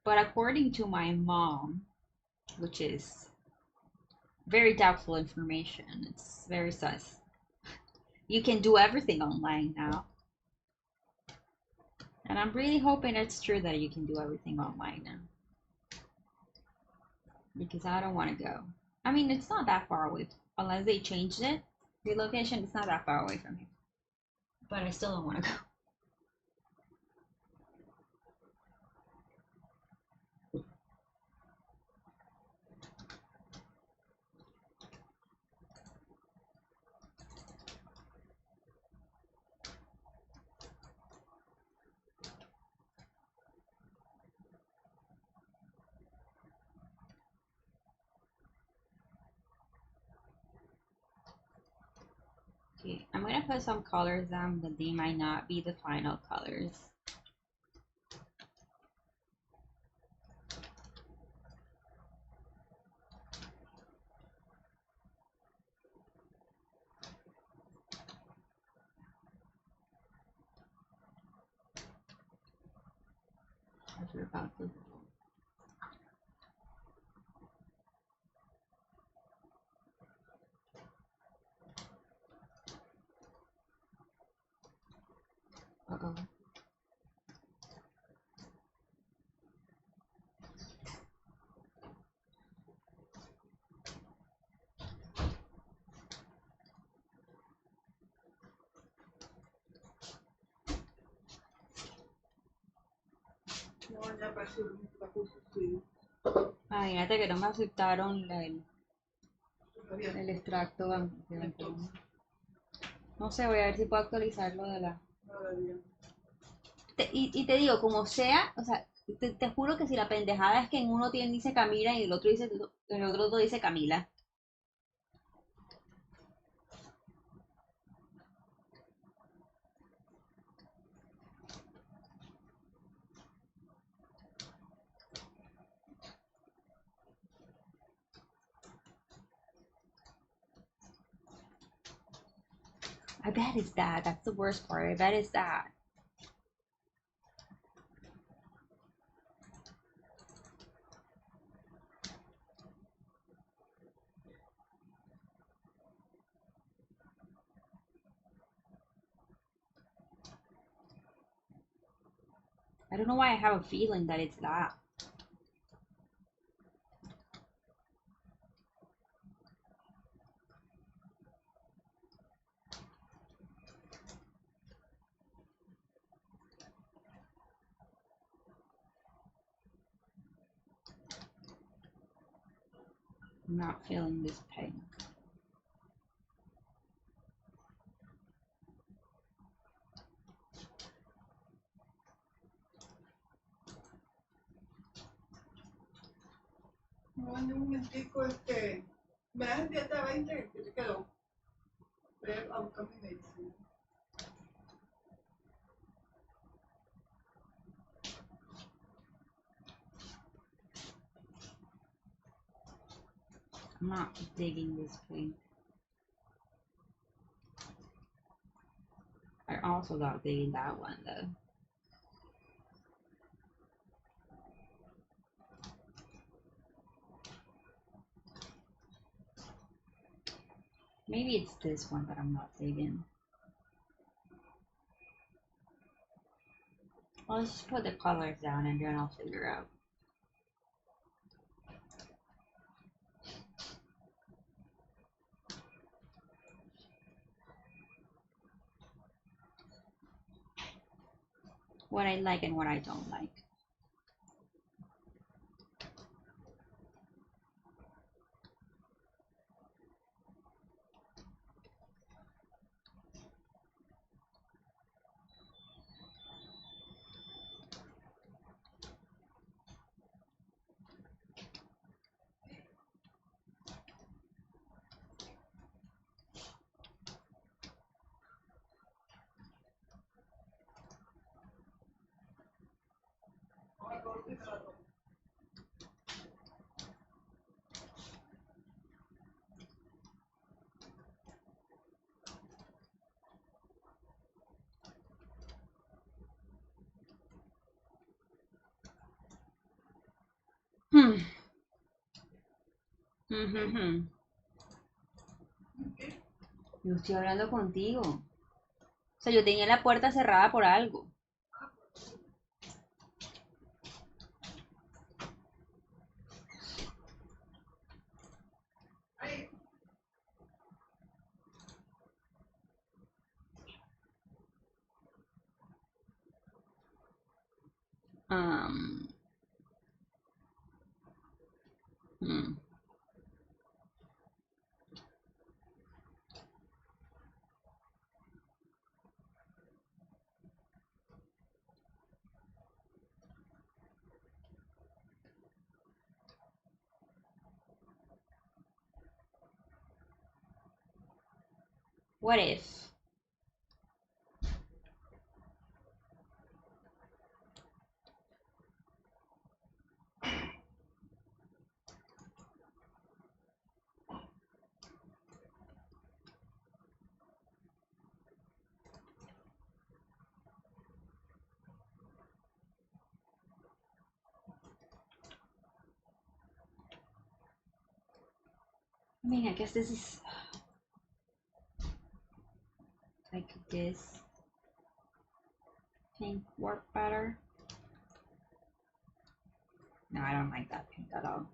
But according to my mom, which is very doubtful information, it's very sus. You can do everything online now. And I'm really hoping it's true that you can do everything online now. Because I don't want to go. I mean, it's not that far away. Unless they changed it. The location is not that far away from here. But I still don't want to go. Okay, I'm gonna put some colors down, but they might not be the final colors. As we're about to. Uh-oh. Imagínate que no me aceptaron el extracto de banco. No sé, voy a ver si puedo actualizarlo de la... y te digo, como sea, o sea, te juro que si la pendejada es que en uno dice Camila y el otro no dice Camila. I bet it's that. That's the worst part. I bet it's that. I don't know why I have a feeling that it's that. I'm not feeling this pain. No, un momentico, me das el billete de 20 que te quedó. Voy a buscar mi medicina. I'm not digging this pain. I also not digging that one though. Maybe it's this one that I'm not digging. Well, let's just put the colors down and then I'll figure out. What I like and what I don't like. Hmm. Ujujú. Yo estoy hablando contigo. O sea, yo tenía la puerta cerrada por algo. Ay, Um, hmm. What if? I mean, I guess this is like this pink work better. No, I don't like that pink at all.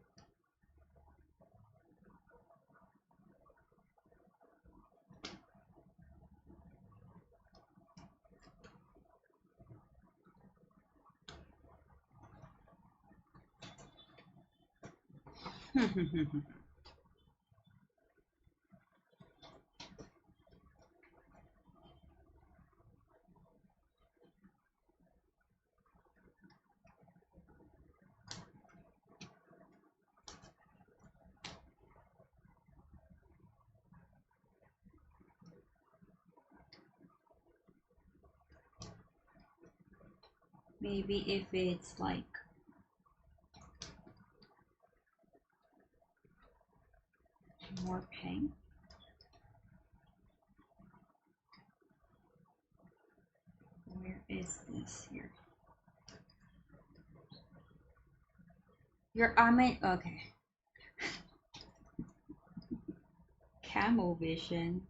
Maybe if it's like more pink. Where is this here? I mean, okay. Camel vision.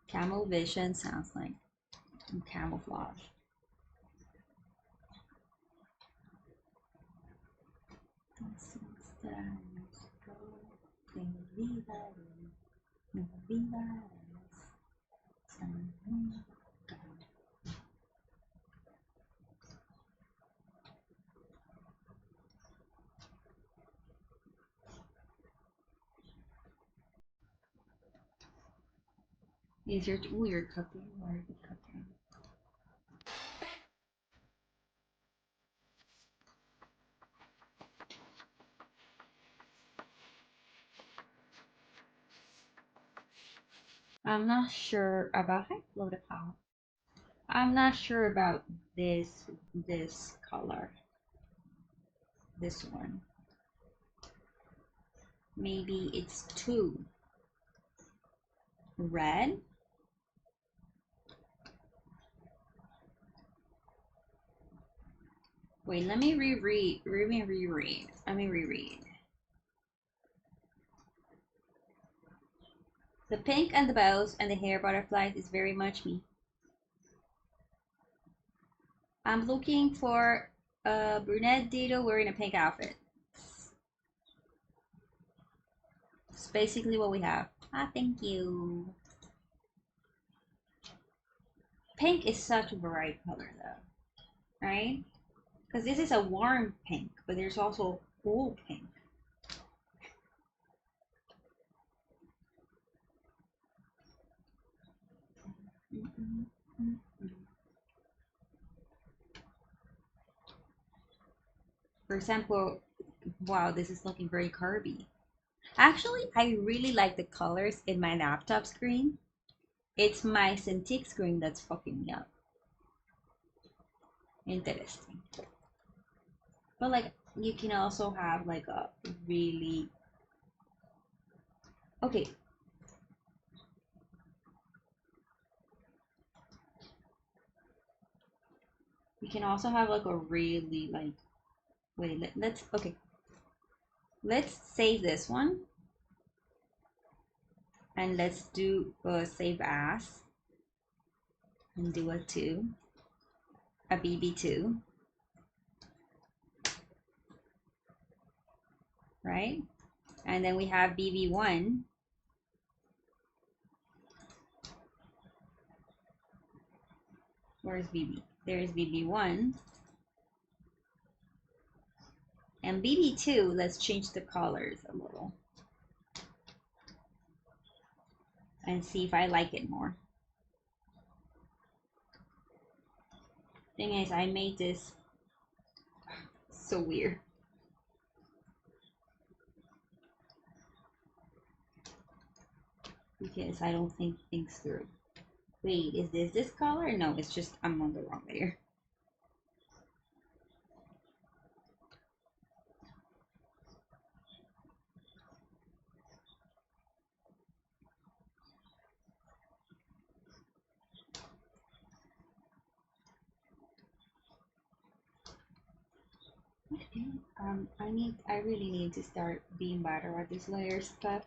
Camel vision sounds like camouflage. Is your weird cooking? Where is it cooking? I'm not sure about high flow the power. I'm not sure about this color. This one. Maybe it's too red. Wait, let me reread. Let me reread. The pink and the bows and the hair butterflies is very much me. I'm looking for a brunette Ditto wearing a pink outfit. It's basically what we have. Ah, thank you. Pink is such a bright color though, right? Because this is a warm pink, but there's also cool pink. For example, wow, this is looking very curvy. Actually, I really like the colors in my laptop screen. It's my Cintiq screen that's fucking me up. Interesting. But like, you can also have like a really okay. You can also have like a really like wait. Let's okay. Let's save this one. And let's do save as. And do a 2. A BB2. Right? And then we have BB1. Where's BB? There's BB1. And BB2, let's change the colors a little. And see if I like it more. Thing is, I made this so weird. Because I don't think things through. Wait, is this color? No, it's just I'm on the wrong layer. I really need to start being better at this layer stuff.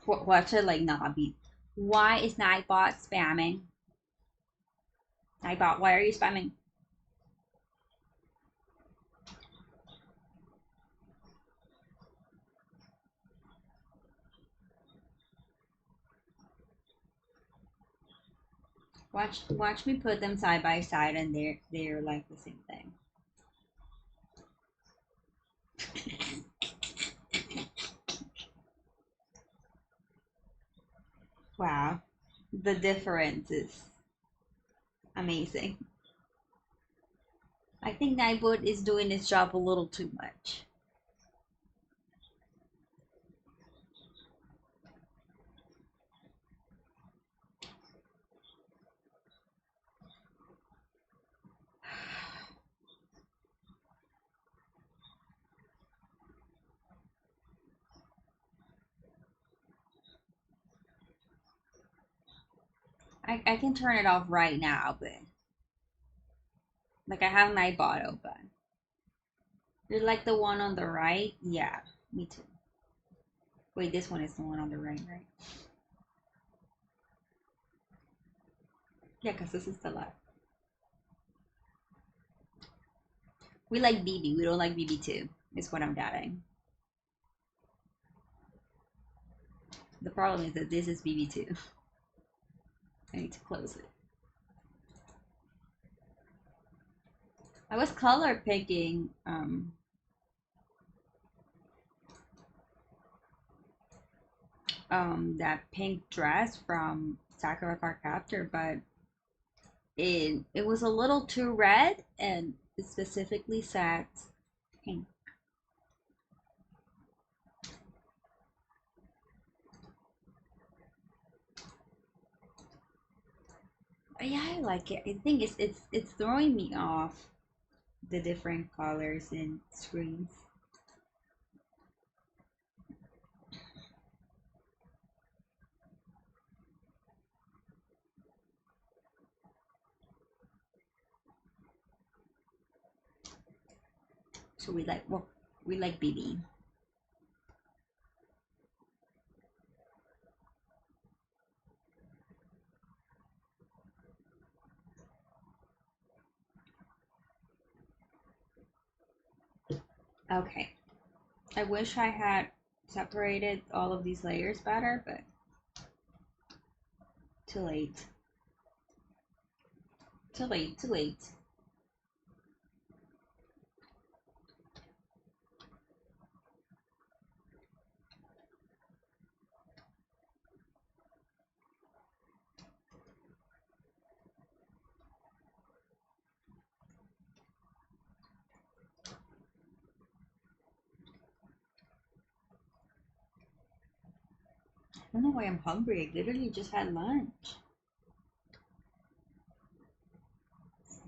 Watch it like not be. Why is Nightbot spamming? Nightbot, why are you spamming? Watch me put them side by side and they're like the same thing. Wow. The difference is amazing. I think Nightbot is doing his job a little too much. I can turn it off right now, but like I have Nightbot open. You're like the one on the right? Yeah, me too. Wait, this one is the one on the right, right? Yeah, because this is the left. We like BB, we don't like BB2, is what I'm getting. The problem is that this is BB2. I need to close it. I was color picking that pink dress from Sakura Card Captor, but it was a little too red and it specifically said pink. But yeah, I like it. I think it's throwing me off the different colors and screens. So we like BB. Okay. I wish I had separated all of these layers better, but too late. Too late, too late. don't know why I'm hungry. I literally just had lunch.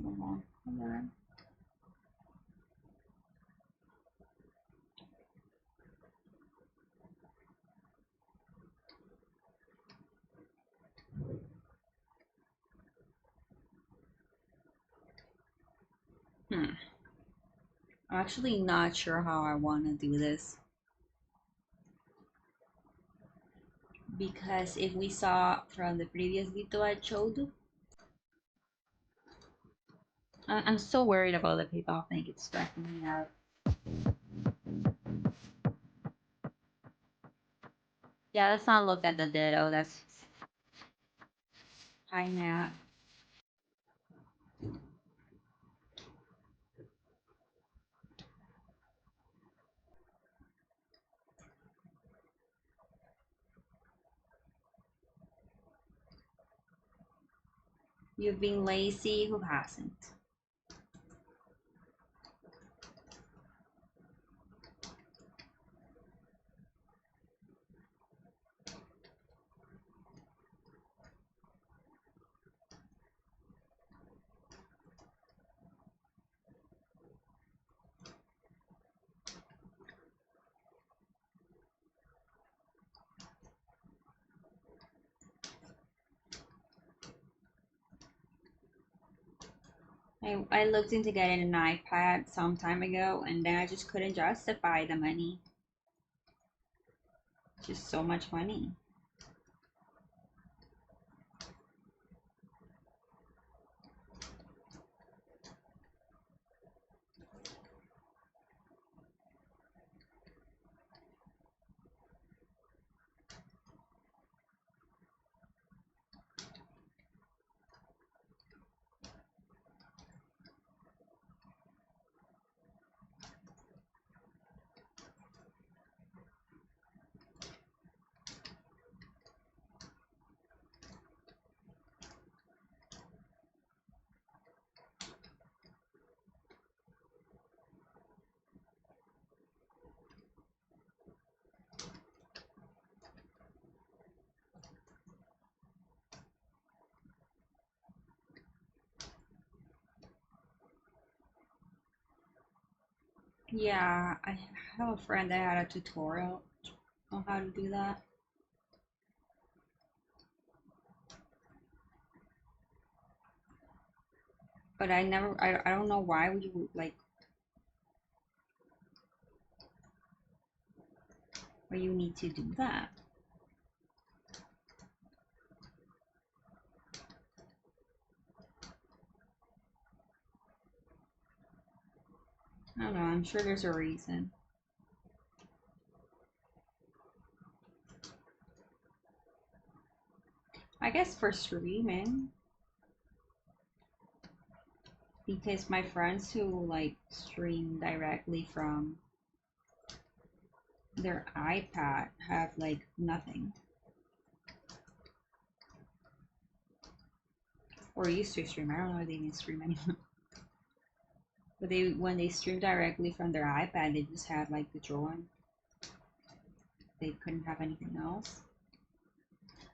Hold on. Hold on. I'm actually not sure how I want to do this. Because if we saw from the previous video I showed, I'm so worried about the PayPal thing. It's stressing me out. Yeah, let's not look at the Ditto. That's hi Nat. You've been lazy. Who hasn't? I looked into getting an iPad some time ago, and then I just couldn't justify the money. Just so much money. Yeah, I have a friend that had a tutorial on how to do that. But I don't know why would you like, why you need to do that. I don't know, I'm sure there's a reason. I guess for streaming. Because my friends who like stream directly from their iPad have like nothing. Or used to stream. I don't know if they even stream anymore. But they when they stream directly from their iPad, they just had like the drawing. They couldn't have anything else.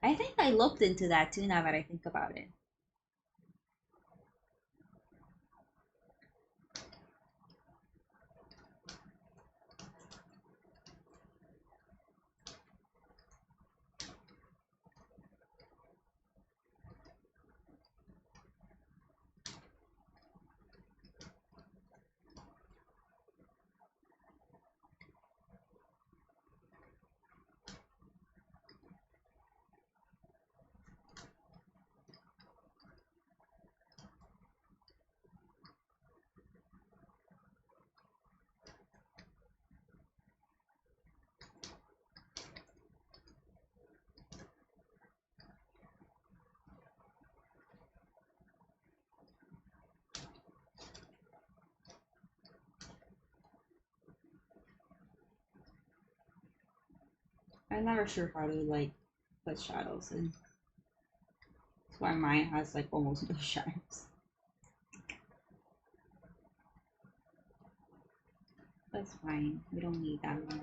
I think I looked into that too now that I think about it. I'm never sure how to like put shadows in. That's why mine has like almost no shadows. That's fine. We don't need that one.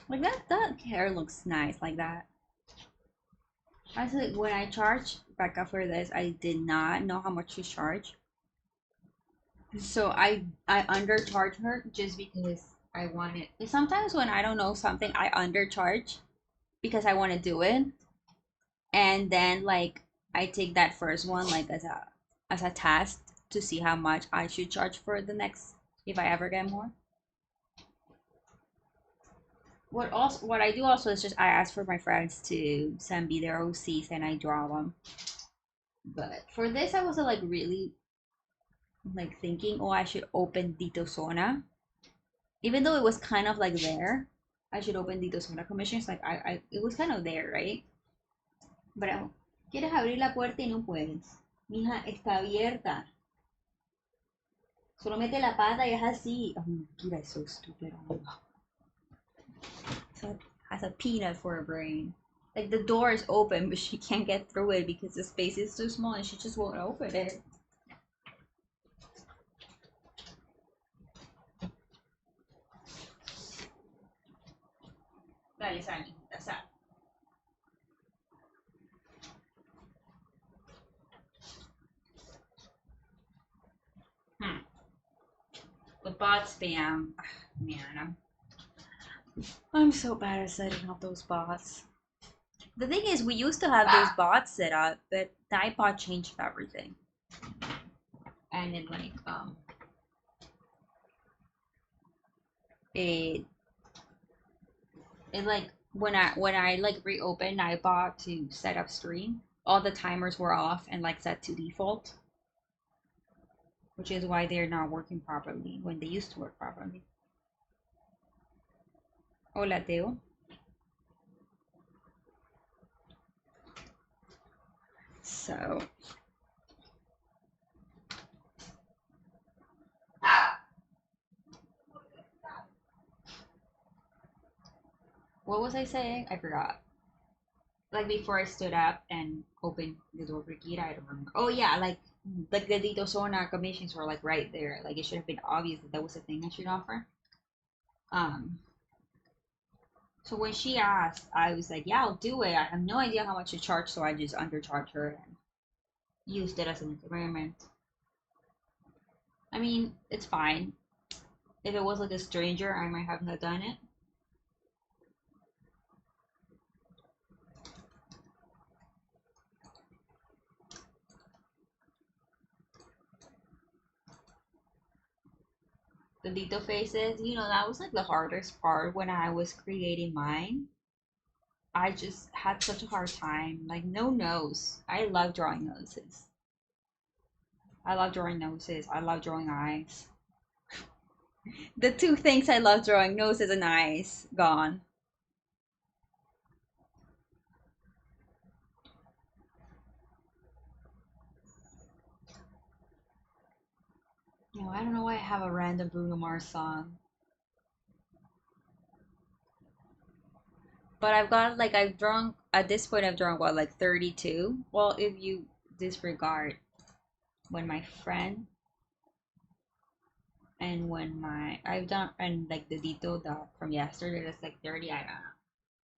Like that hair looks nice like that. Actually, when I charged Becca for this, I did not know how much to charge. So I undercharge her just because I wanted. Sometimes when I don't know something, I undercharge because I want to do it, and then like I take that first one like as a test to see how much I should charge for the next if I ever get more. What I do also is just I ask for my friends to send me their OCs and I draw them. But for this, I was like really like thinking, oh, I should open Dittosona, even though it was kind of like there. I should open Dittosona commissions. Like it was kind of there, right? Bravo. ¿Quieres abrir la puerta y no puedes? Mija, está abierta. Solo mete la pata y es así. Oh, Kira is so stupid. Oh. So has a peanut for a brain. Like the door is open, but she can't get through it because the space is too small and she just won't open it. Dale, Sammy. That's that. The bot spam. Man, I'm so bad at setting up those bots. The thing is, we used to have those bots set up, but the iPod changed everything. And then like it like when I like reopened iPod to set up stream, all the timers were off and like set to default, which is why they're not working properly when they used to work properly. Hola, Teo. So what was I saying? I forgot. Like before I stood up and opened the door for Kira, I don't remember. Oh yeah, like the Dittosona commissions were like right there. Like it should have been obvious that that was a thing I should offer. Um, so when she asked, I was like, yeah, I'll do it. I have no idea how much to charge, so I just undercharged her and used it as an experiment. I mean, it's fine. If it was like a stranger, I might have not done it. The Ditto faces, that was like the hardest part when I was creating mine. I just had such a hard time. Like, no nose. I love drawing noses. I love drawing noses. I love drawing eyes. The two things I love drawing, noses and eyes, gone. I don't know why I have a random Bruno Mars song. But I've drawn, at this point, I've drawn what, like 32? Well, if you disregard when my friend and when I've done, and like the Dito dot from yesterday, that's like 30, I don't know.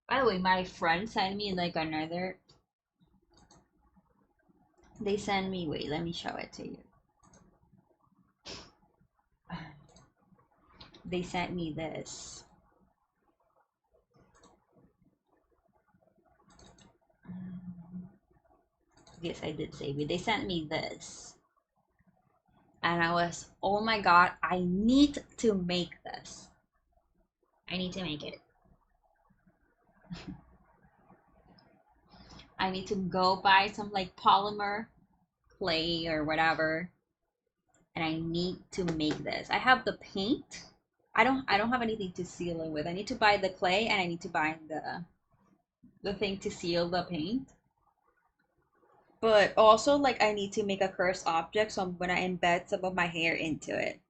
By the way, my friend sent me like another, they sent me, wait, let me show it to you. They sent me this. Yes, I did save it. They sent me this. And I was, oh my god, I need to make this. I need to make it. I need to go buy some like polymer clay or whatever. And I need to make this. I have the paint. I don't have anything to seal it with. I need to buy the clay and I need to buy the thing to seal the paint. But also like I need to make a cursed object, so I'm gonna embed some of my hair into it.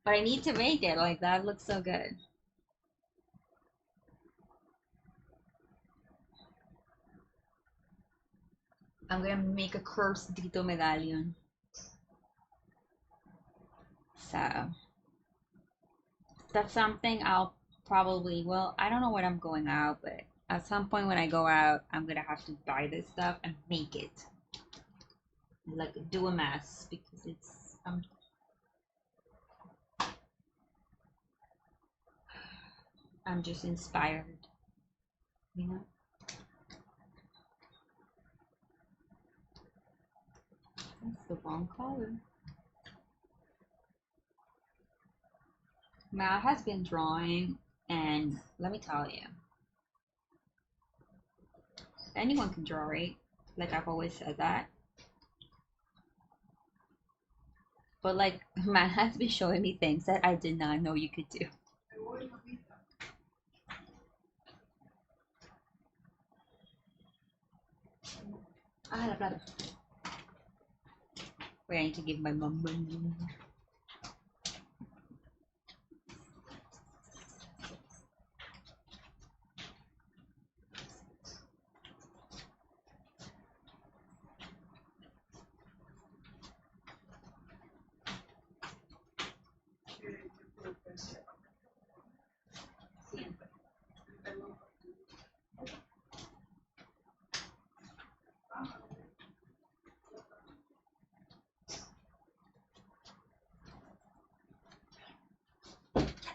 But I need to make it, like that looks so good. I'm gonna make a cursed Dito medallion. So That's something I'll probably, well, I don't know when I'm going out, but at some point when I go out, I'm gonna have to buy this stuff and make it. Like do a mess because I'm just inspired, you know? That's the wrong color. Matt has been drawing, and let me tell you, anyone can draw, right? Like I've always said that. But like Matt has been showing me things that I did not know you could do. Ah, la plata. Wait, I need to give my mom money.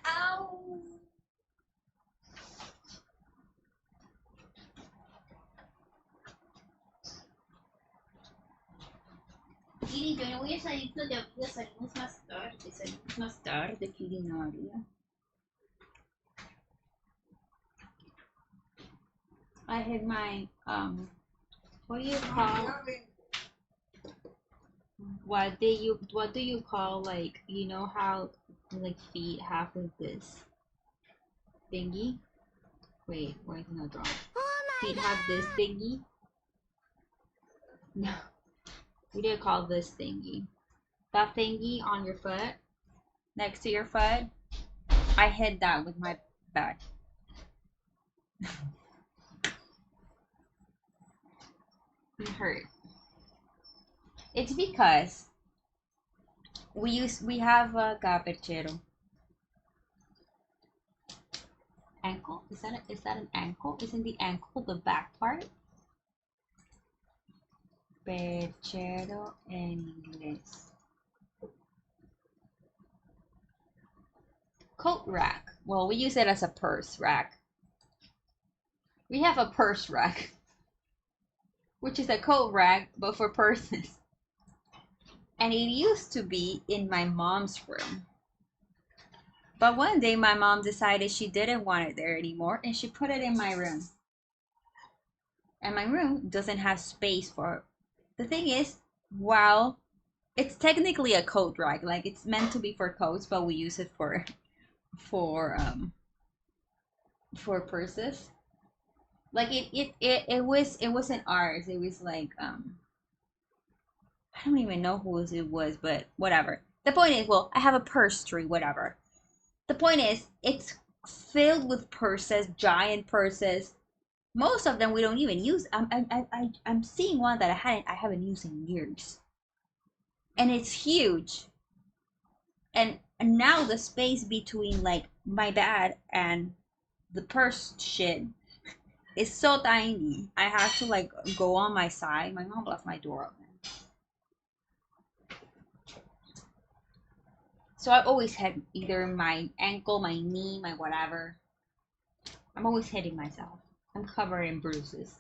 Ow! Kiri, yo no voy a salir todavía, salimos más tarde, Kirinaria. I had my, what do you call, what do you call, like, you know how, like, feet have, like, this thingy? Wait, why is it not drawing? Feet have this thingy? No, what do you call this thingy? That thingy on your foot, next to your foot, I hit that with my back. It hurt. It's because we have a caperchero. Ankle? Is that an ankle? Isn't the ankle the back part? Perchero en inglés. Coat rack. Well, we use it as a purse rack. We have a purse rack, which is a coat rack, but for purses. And it used to be in my mom's room. But one day my mom decided she didn't want it there anymore and she put it in my room. And my room doesn't have space for it. The thing is, while it's technically a coat rack, like it's meant to be for coats, but we use it for purses. Like it wasn't ours. It was like I don't even know whose it was, but whatever. The point is, well, I have a purse tree, whatever. The point is, it's filled with purses, giant purses. Most of them we don't even use. I'm seeing one that I haven't used in years, and it's huge. And now the space between like my bed and the purse shit is so tiny. I have to like go on my side. My mom left my door open. So I always hit either my ankle, my knee, my whatever. I'm always hitting myself. I'm covered in bruises.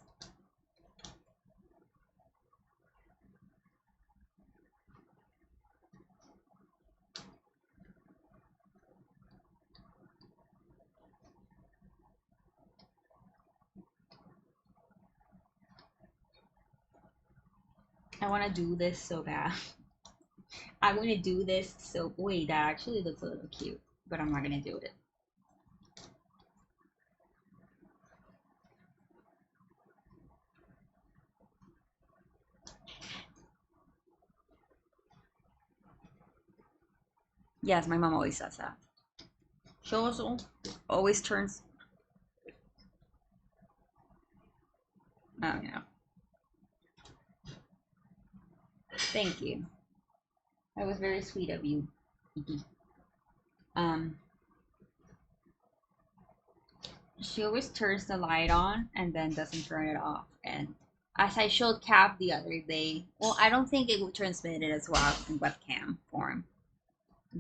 I want to do this so bad. I want to do this so. Wait, that actually looks a little cute, but I'm not gonna do it. Yes, my mom always says that. She also always turns. Oh yeah. Thank you. That was very sweet of you, Iggy. Um, she always turns the light on and then doesn't turn it off. And as I showed Cap the other day, well, I don't think it will transmit it as well in webcam form,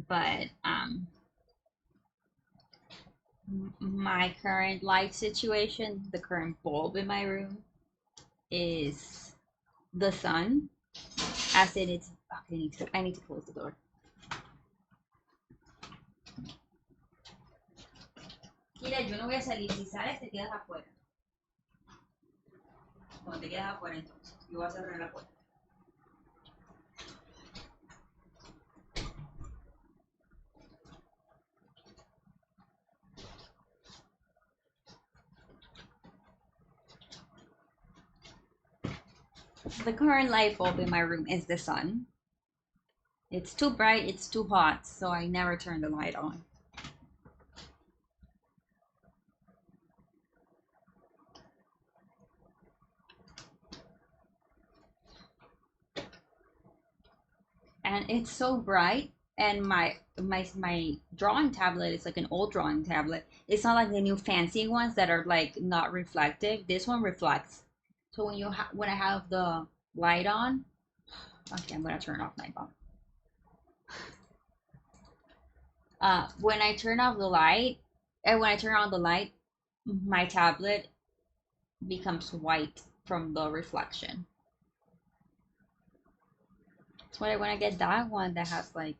but my current light situation, the current bulb in my room, is the sun, as in it's okay. I need to close the door. Mira, yo no voy a salir. Si sales, te quedas afuera. Bueno, te quedas afuera entonces. Yo voy a cerrar la puerta. The current light bulb in my room is the sun. It's too bright, it's too hot, so I never turn the light on. And it's so bright, and my drawing tablet is like an old drawing tablet. It's not like the new fancy ones that are like not reflective. This one reflects. So when I have the light on, okay, I'm gonna turn off my phone. When I turn off the light, and when I turn on the light, my tablet becomes white from the reflection. That's why I want to get that one that has like.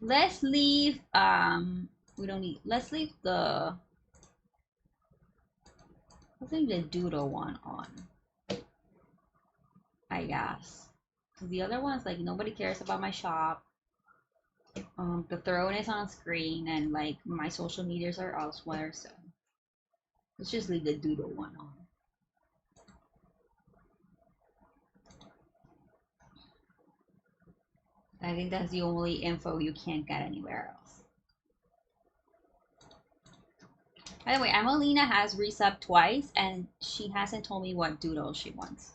Let's leave. We don't need. Let's leave the. Let's leave the doodle one on. I guess. Cause the other ones, like, nobody cares about my shop. The throne is on screen, and like my social medias are elsewhere. So let's just leave the doodle one on. I think that's the only info you can't get anywhere else. By the way, Amelina has resubbed twice, and she hasn't told me what doodle she wants.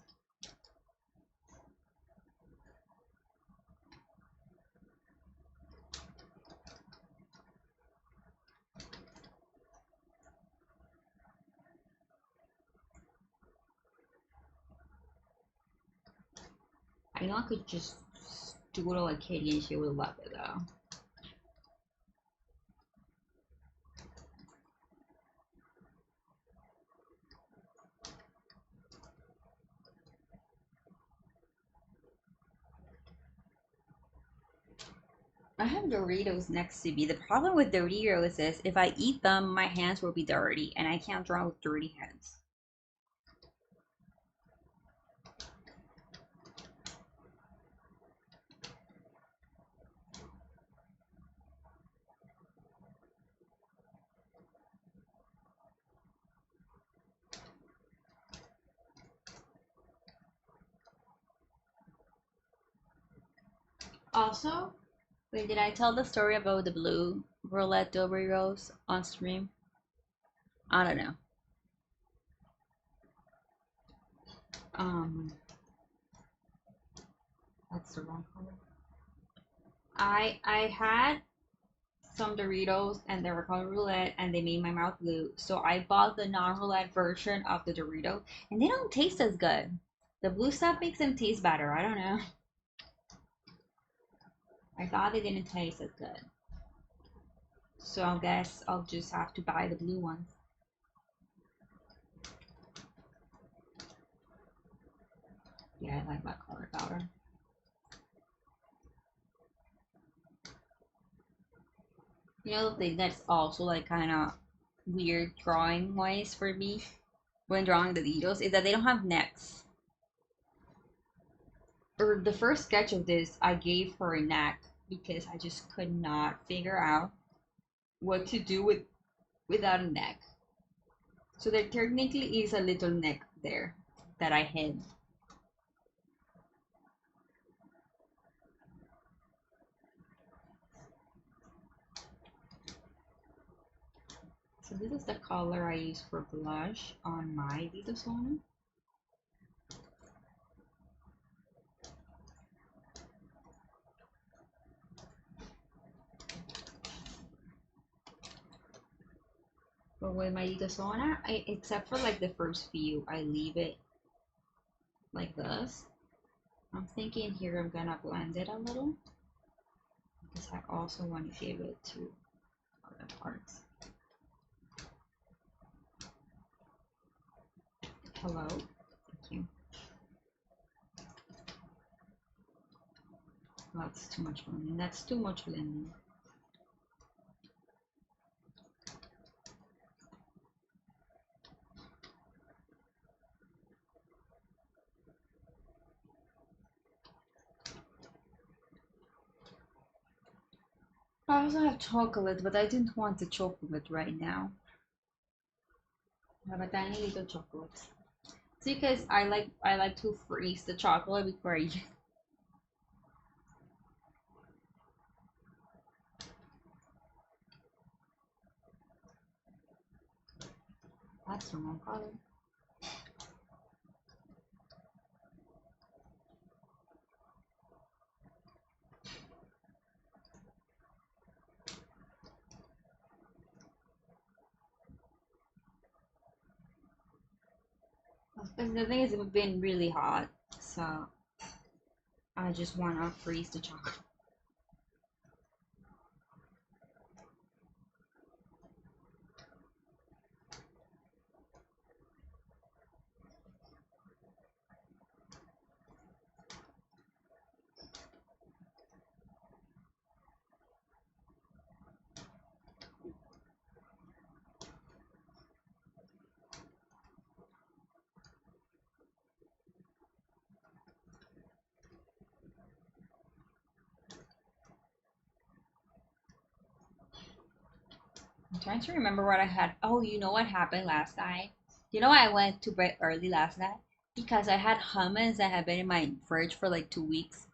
I know I could just doodle a kitty and she would love it though. I have Doritos next to me. The problem with Doritos is if I eat them, my hands will be dirty, and I can't draw with dirty hands. Also, wait, did I tell the story about the blue roulette Doritos on stream? I don't know. Um, that's the wrong color. I had some Doritos and they were called roulette and they made my mouth blue. So I bought the non-roulette version of the Doritos and they don't taste as good. The blue stuff makes them taste better. I don't know. I thought they didn't taste as good. So I guess I'll just have to buy the blue ones. Yeah, I like that color better. You know the thing that's also like kind of weird drawing wise for me when drawing the Ditos is that they don't have necks. Or the first sketch of this, I gave her a neck because I just could not figure out what to do without a neck. So there technically is a little neck there that I hid. So this is the color I use for blush on my Dittosona. But But with my Dittosona, except for like the first few, I leave it like this. I'm thinking here I'm gonna blend it a little because I also want to give it to other parts. Hello, thank you. That's too much blending. That's too much blending. I also have chocolate, but I didn't want the chocolate right now. I have a tiny little chocolate. It's because I like to freeze the chocolate before I use. That's the wrong color. Because the thing is, it's been really hot, so I just wanna freeze the chocolate. I'm trying to remember what I had. Oh, you know what happened last night? You know, I went to bed early last night because I had hummus that had been in my fridge for like 2 weeks,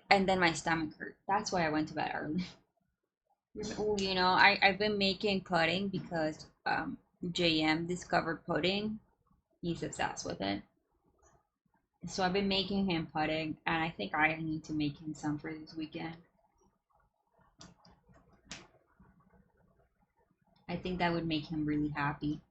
and then my stomach hurt. That's why I went to bed early. Oh, you know, I've been making pudding because JM discovered pudding. He's obsessed with it. So I've been making him pudding, and I think I need to make him some for this weekend. I think that would make him really happy.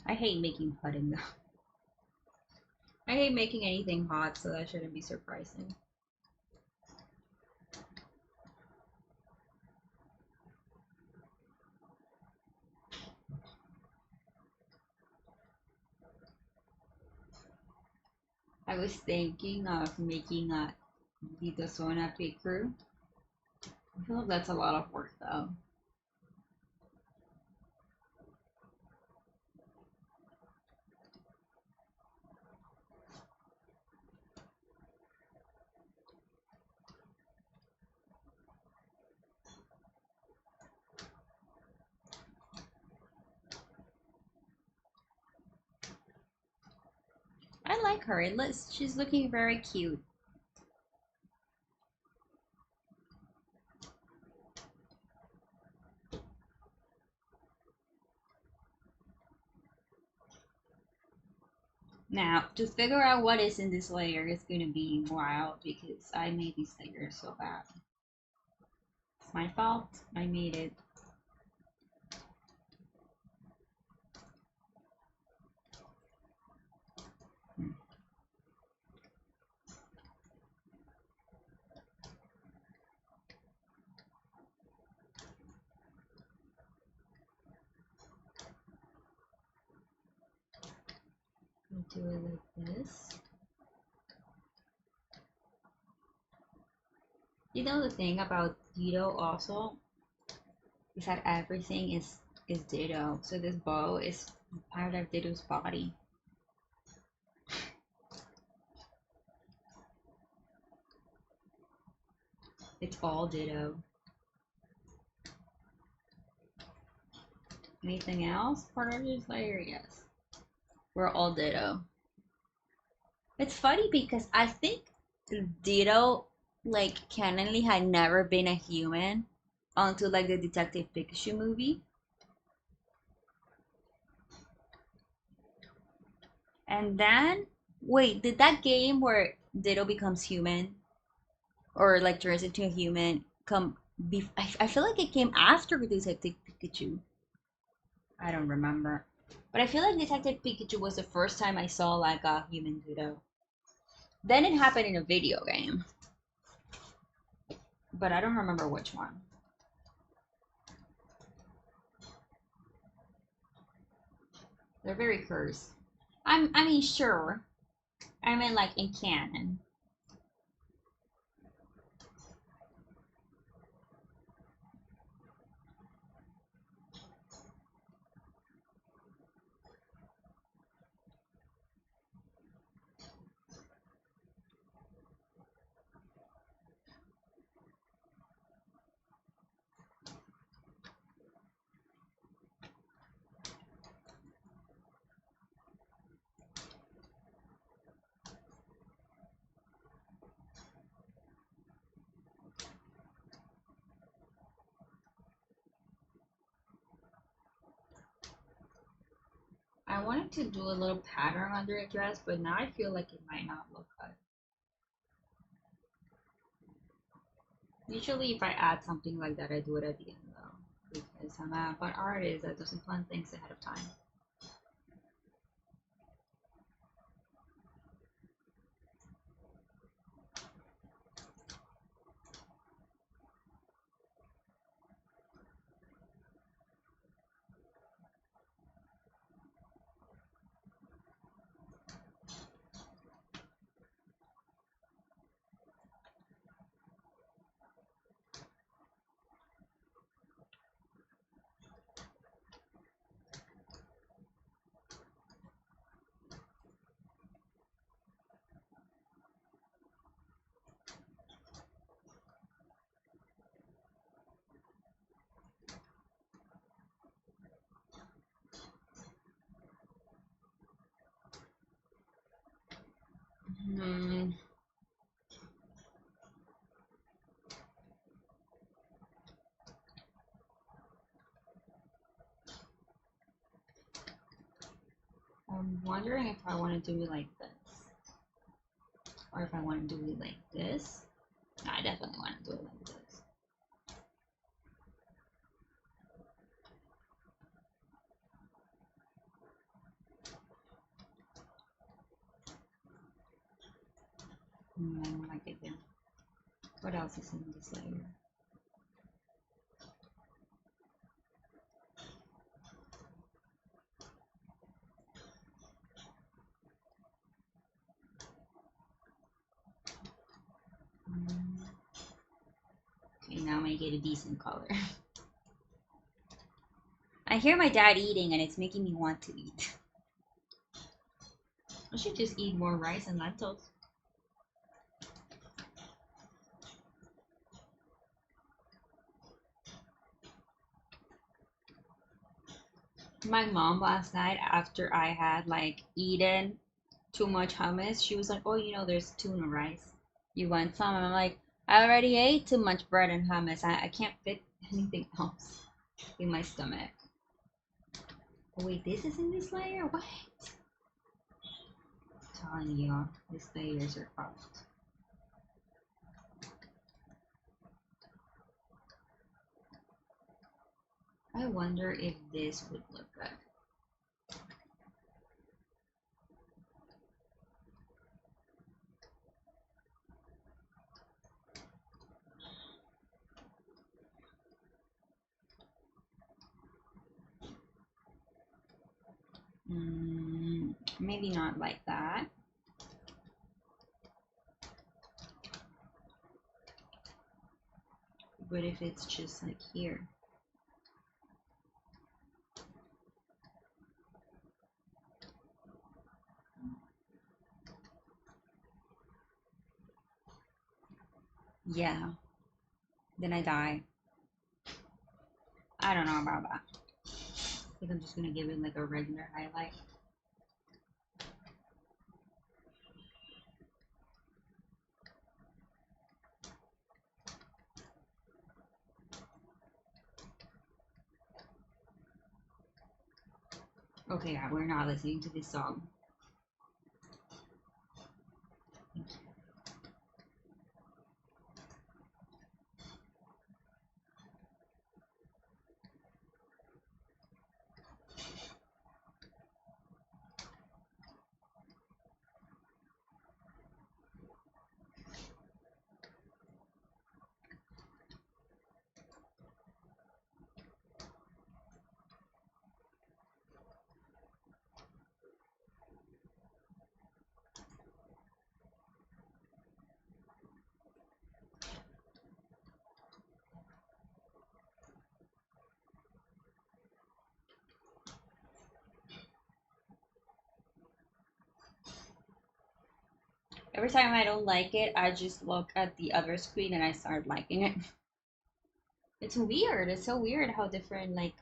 I hate making pudding though. I hate making anything hot, so that shouldn't be surprising. I was thinking of making a Dittosona picker. I feel like that's a lot of work though. I like her. She's looking very cute. Now, to figure out what is in this layer is going to be wild because I made these layers so bad. It's my fault. I made it. Do it like this. You know the thing about Ditto also is that everything is Ditto. So this bow is part of Ditto's body. It's all Ditto. Anything else? Part of this layer? Yes. We're all Ditto. It's funny because I think Ditto, like, canonly had never been a human until like the Detective Pikachu movie. And then, wait, did that game where Ditto becomes human or like turns into a human come I feel like it came after Detective Pikachu. I don't remember. But I feel like Detective Pikachu was the first time I saw like a human Ditto. Then it happened in a video game, but I don't remember which one. They're very cursed. I mean, sure. I mean, like in canon. I wanted to do a little pattern under a dress, but now I feel like it might not look good. Usually, if I add something like that, I do it at the end though, because I'm a but artist that doesn't plan things ahead of time. Hmm. I'm wondering if I want to do it like this, or if I want to do it like this. No, I definitely want to do it like this. I don't like it there. What else is in this layer? Okay, now make it a decent color. I hear my dad eating and it's making me want to eat. I should just eat more rice and lentils. My mom last night, after I had like eaten too much hummus, she was like, "Oh, you know, there's tuna rice. You want some?" And I'm like, "I already ate too much bread and hummus. I can't fit anything else in my stomach." Oh, wait, this is in this layer? What? I'm telling you, these layers are fucked. I wonder if this would look good. Maybe not like that. What if it's just like here? Yeah, then I die. I don't know about that. I think I'm just gonna give it like a regular highlight. Okay, yeah, we're not listening to this song. Every time I don't like it, I just look at the other screen and I start liking it. It's weird. It's so weird how different like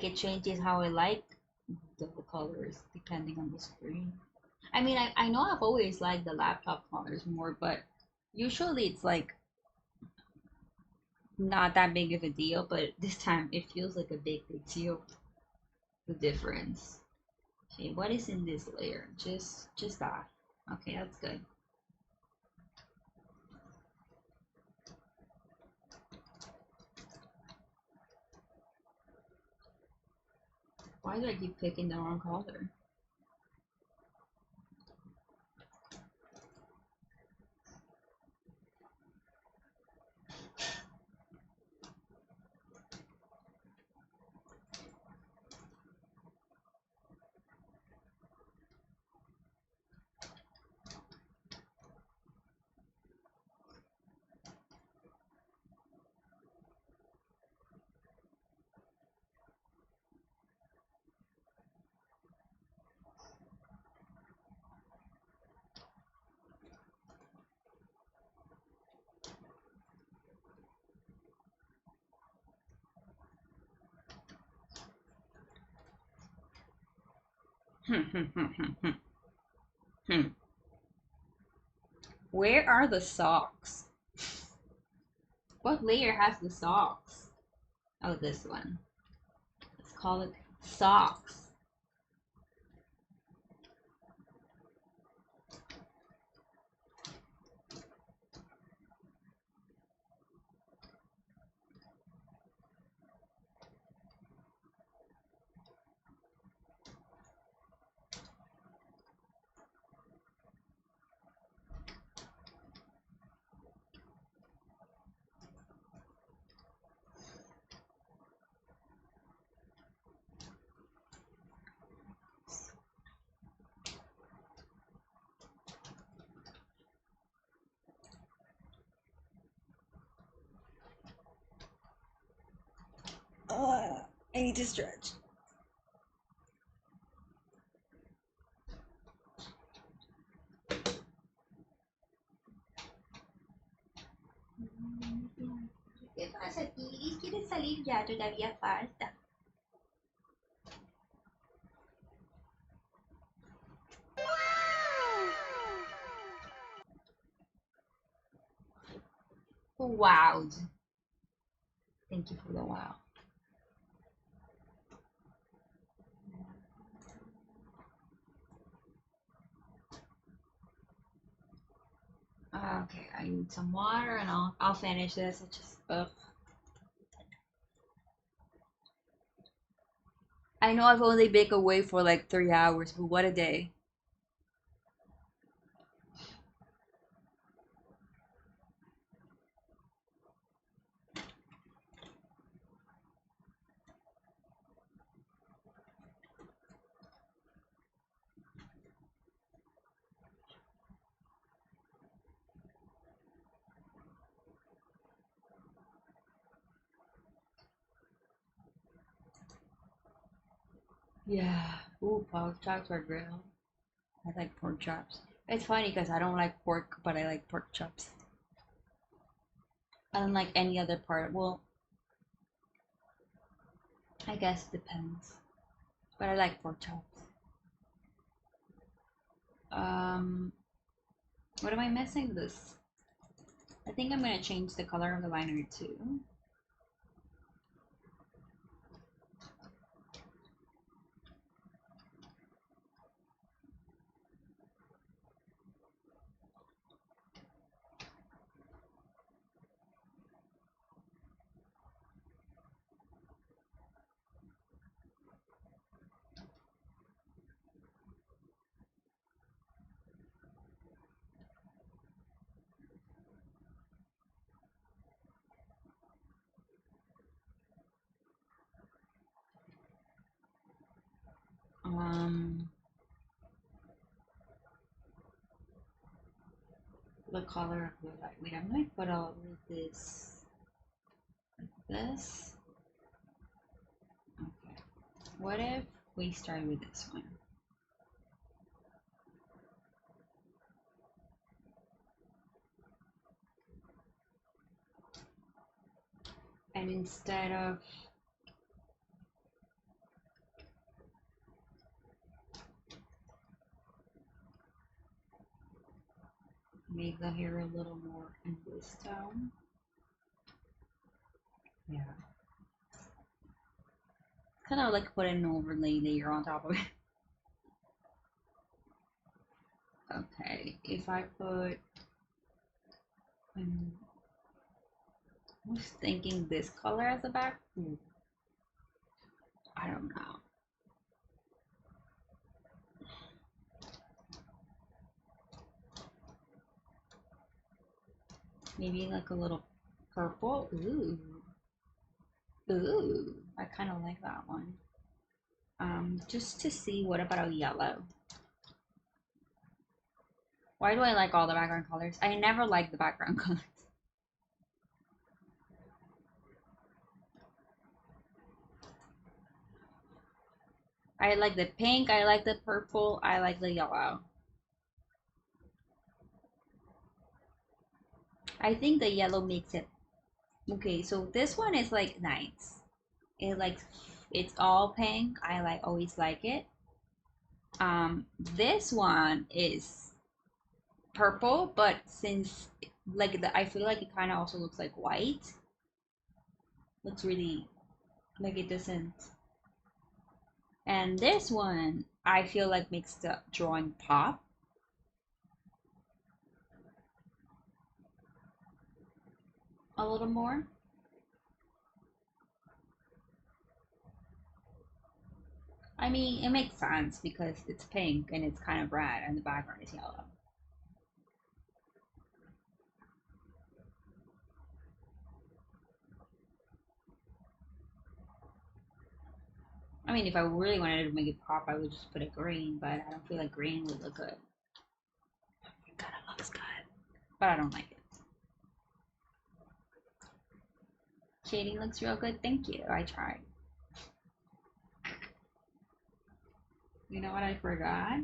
it changes how I like the colors depending on the screen. I mean, I know I've always liked the laptop colors more, but usually it's like not that big of a deal, but this time it feels like a big deal. The difference. Okay, what is in this layer? Just that. Okay, that's good. Why do I keep picking the wrong color? Where are the socks? What layer has the socks? Oh, this one. Let's call it socks. I need to stretch. ¿Qué pasa, Tiris? ¿Quieres salir ya? Todavía falta. Wow. Thank you for the wow. Okay, I need some water and I'll finish this. It just ugh. I know I've only been away for like 3 hours, but what a day. Yeah. Ooh, pork chops are grilled. I like pork chops. It's funny because I don't like pork, but I like pork chops. I don't like any other part. Well, I guess it depends. But I like pork chops. What am I missing? This. I think I'm gonna change the color of the liner too. color of the light. Wait, I'm gonna put all of this like this. Okay. What if we start with this one? And instead of make the hair a little more in this tone. Yeah. Kind of like put an overlay layer on top of it. Okay, if I put, I was thinking this color as a back. I don't know. Maybe like a little purple. Ooh. Ooh. I kind of like that one. Just to see, what about a yellow? Why do I like all the background colors? I never like the background colors. I like the pink, I like the purple, I like the yellow. I think the yellow makes it okay. So this one is like nice. It's all pink. I always like it. This one is purple, but since I feel like it kind of also looks like white. Looks really like it doesn't. And this one I feel like makes the drawing pop. A little more. I mean, it makes sense because it's pink and it's kind of red and the background is yellow. I mean, if I really wanted to make it pop, I would just put a green, but I don't feel like green would look good. It kind of looks good, but I don't like it. Shading looks real good. Thank you. I tried. You know what I forgot?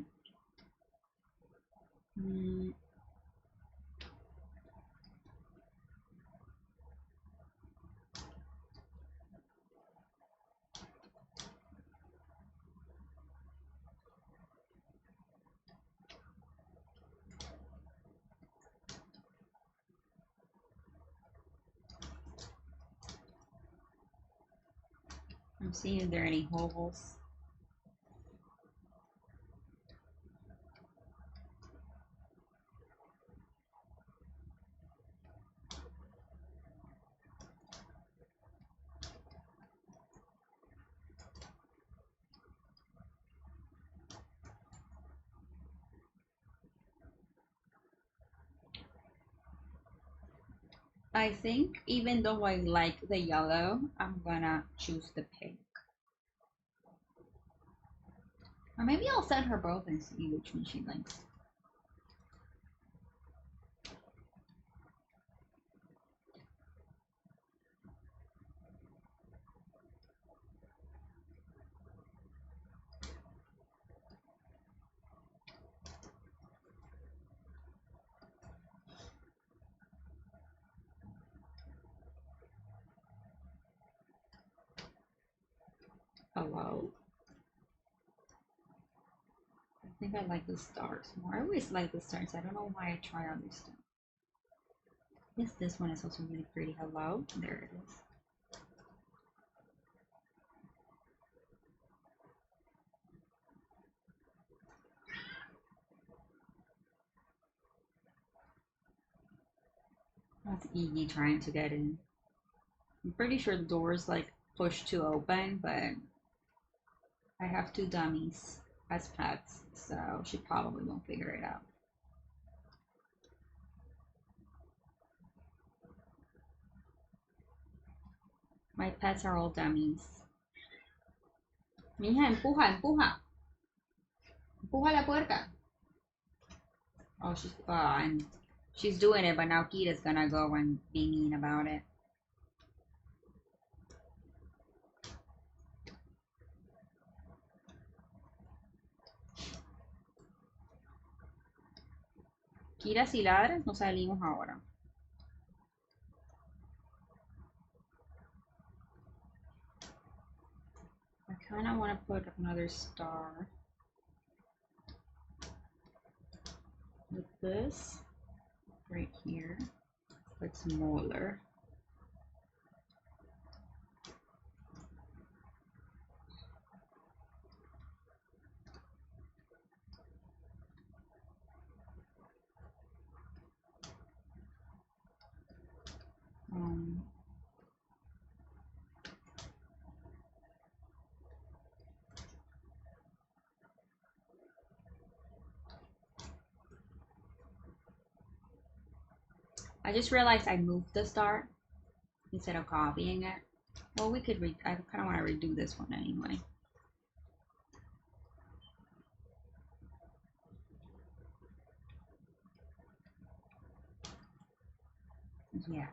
I'm seeing if there are any holes. I think even though I like the yellow, I'm gonna choose the pink. Or maybe I'll send her both and see which one she likes. Hello. I think I like the stars more. I always like the stars. I don't know why I try all these stuff. Yes, this one is also really pretty. Hello. There it is. That's Iggy trying to get in. I'm pretty sure the door is like pushed to open, but I have two dummies as pets, so she probably won't figure it out. My pets are all dummies. Mija, empuja, empuja. Empuja la puerta. Oh, she's fine. She's doing it, but now Kita's gonna go and be mean about it. Kira, si ladras, nos salimos ahora. I kind of want to put another star with this right here, but smaller. Um, I just realized I moved the star instead of copying it. Well, we could I kind of want to redo this one anyway. Yeah.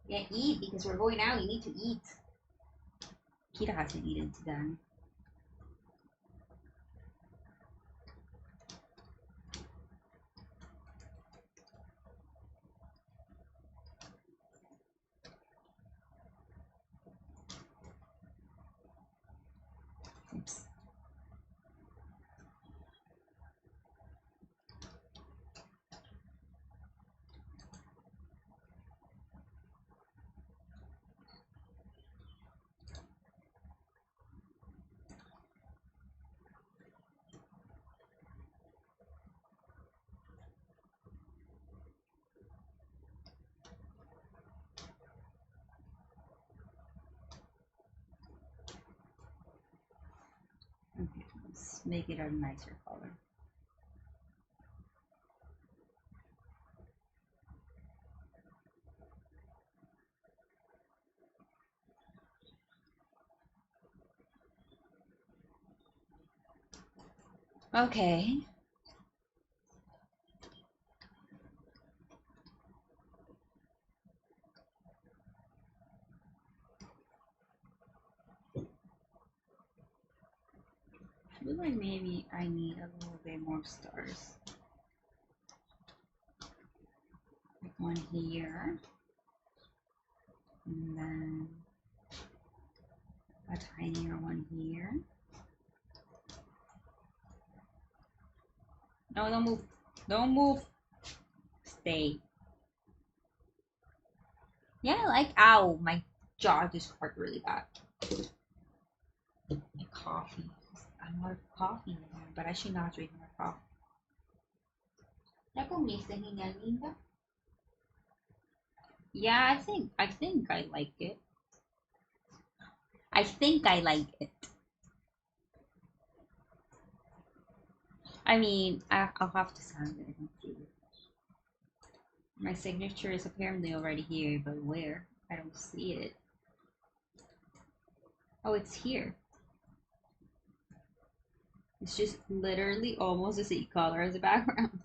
Yeah, eat because we're going out. You need to eat. Kita hasn't eaten today. Oops. Okay, let's make it a nicer color. Okay. I feel like maybe I need a little bit more stars. Like one here. And then a tinier one here. No, don't move. Don't move. Stay. Yeah, like, ow, my jaw just hurt really bad. My coffee. I'm out of coffee now, but I should not drink more coffee. ¿Ya comiste, niña linda? Yeah, I think I like it. I think I like it. I mean, I'll have to sign it and see. My signature is apparently already here, but where? I don't see it. Oh, it's here. It's just literally almost the same color as the background.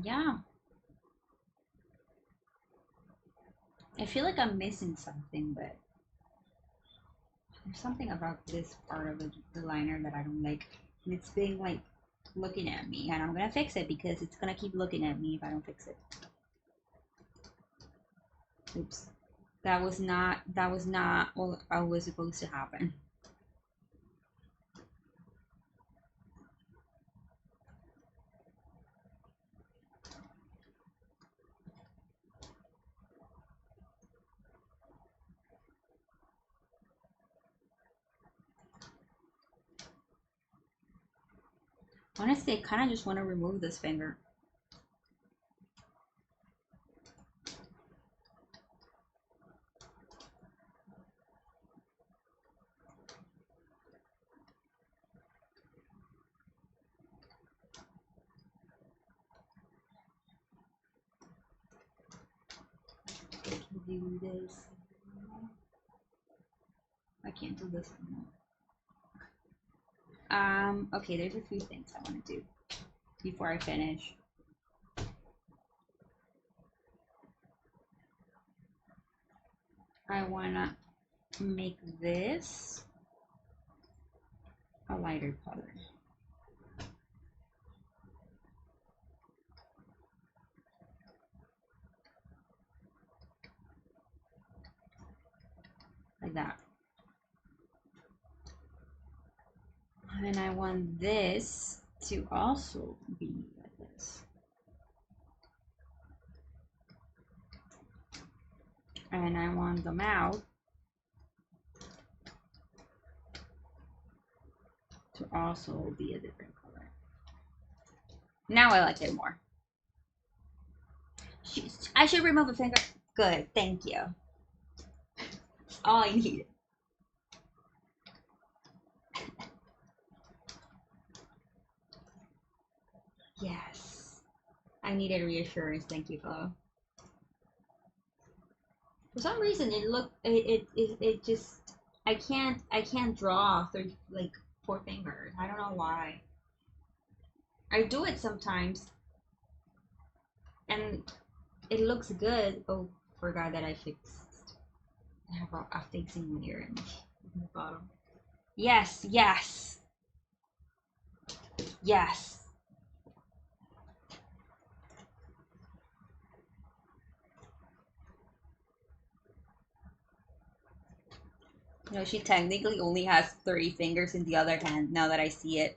Yeah. I feel like I'm missing something, but there's something about this part of the liner that I don't like. And it's being like looking at me, and I'm gonna fix it because it's gonna keep looking at me if I don't fix it. Oops. That was not what I was supposed to happen. Honestly, I kind of just want to remove this finger. I can do this. I can't do this anymore. Okay, there's a few things I want to do before I finish. I wanna make this a lighter color. Like that. And I want this to also be like this. And I want the mouth to also be a different color. Now I like it more. I should remove a finger. Good, thank you. That's all I needed. Yes. I needed reassurance. Thank you, Flo. For some reason, it just I can't draw through like 4 fingers. I don't know why. I do it sometimes, and it looks good. Oh, forgot that I fixed. I have a fixing mirror in the bottom. Yes, yes, yes. You know, she technically only has 3 fingers in the other hand. Now that I see it,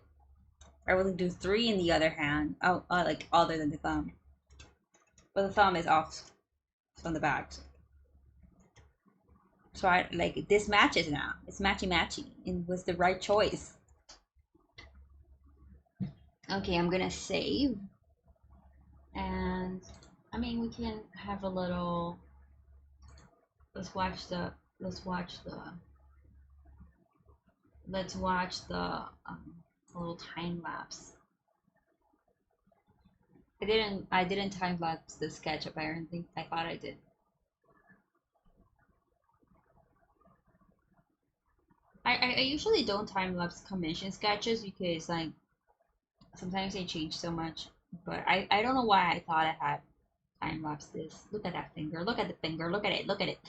I will do 3 in the other hand. Oh, like other than the thumb. But the thumb is off from the back. So I like this matches now. It's matchy matchy. It was the right choice. Okay, I'm gonna save. And I mean we can have a little let's watch the little time lapse. I didn't time lapse the sketch apparently. I thought I did. I usually don't time lapse commission sketches because like sometimes they change so much. But I don't know why I thought I had time lapse this. Look at that finger. Look at the finger. Look at it. Look at it.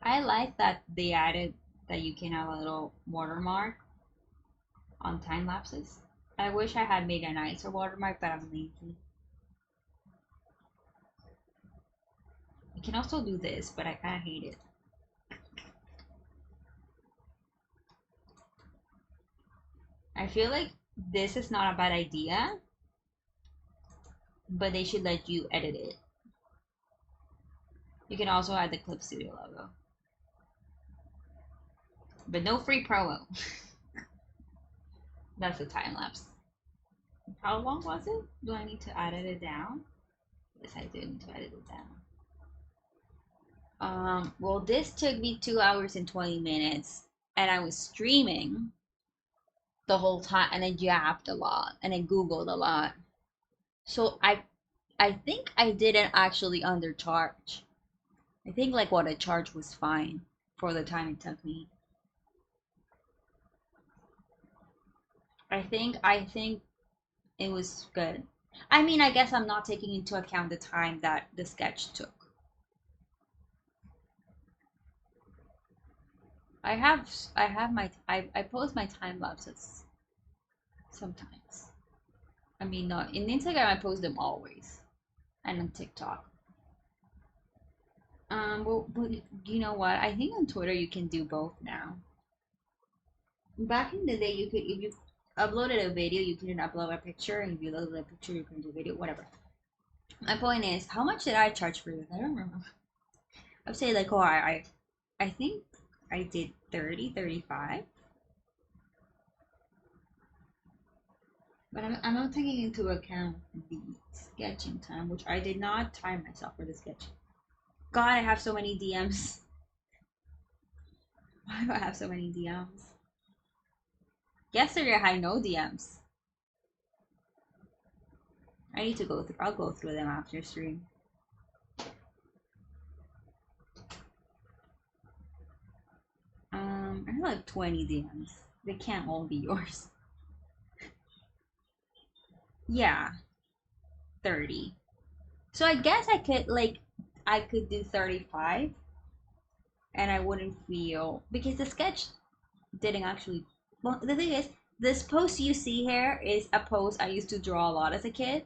I like that they added that you can have a little watermark on time lapses. I wish I had made a nicer watermark, but I'm lazy. You can also do this, but I kind of hate it. I feel like this is not a bad idea, but they should let you edit it. You can also add the Clip Studio logo. But no free promo. That's a time lapse. How long was it? Do I need to edit it down? Yes, I do need to edit it down. Well, this took me 2 hours and 20 minutes, and I was streaming the whole time, and I yapped a lot, and I Googled a lot. So I think I didn't actually undercharge. I think like what I charged was fine for the time it took me. I think it was good. I mean, I guess I'm not taking into account the time that the sketch took. I post my time lapses sometimes. I mean, not in Instagram. I post them always, and on TikTok. Well, but you know what? I think on Twitter you can do both now. Back in the day, you could if you uploaded a video, you couldn't upload a picture, and if you uploaded a picture, you can do video, whatever. My point is, how much did I charge for this? I don't remember. I'd say like, oh, I think I did 30, 35. But I'm not taking into account the sketching time, which I did not time myself for the sketch. God, I have so many DMs. Why do I have so many DMs? Yesterday I had no DMs. I need to go through. I'll go through them after stream. I have like 20 DMs. They can't all be yours. Yeah, 30. So I guess I could do 35 and I wouldn't feel because the sketch didn't actually well the thing is this post you see here is a post I used to draw a lot as a kid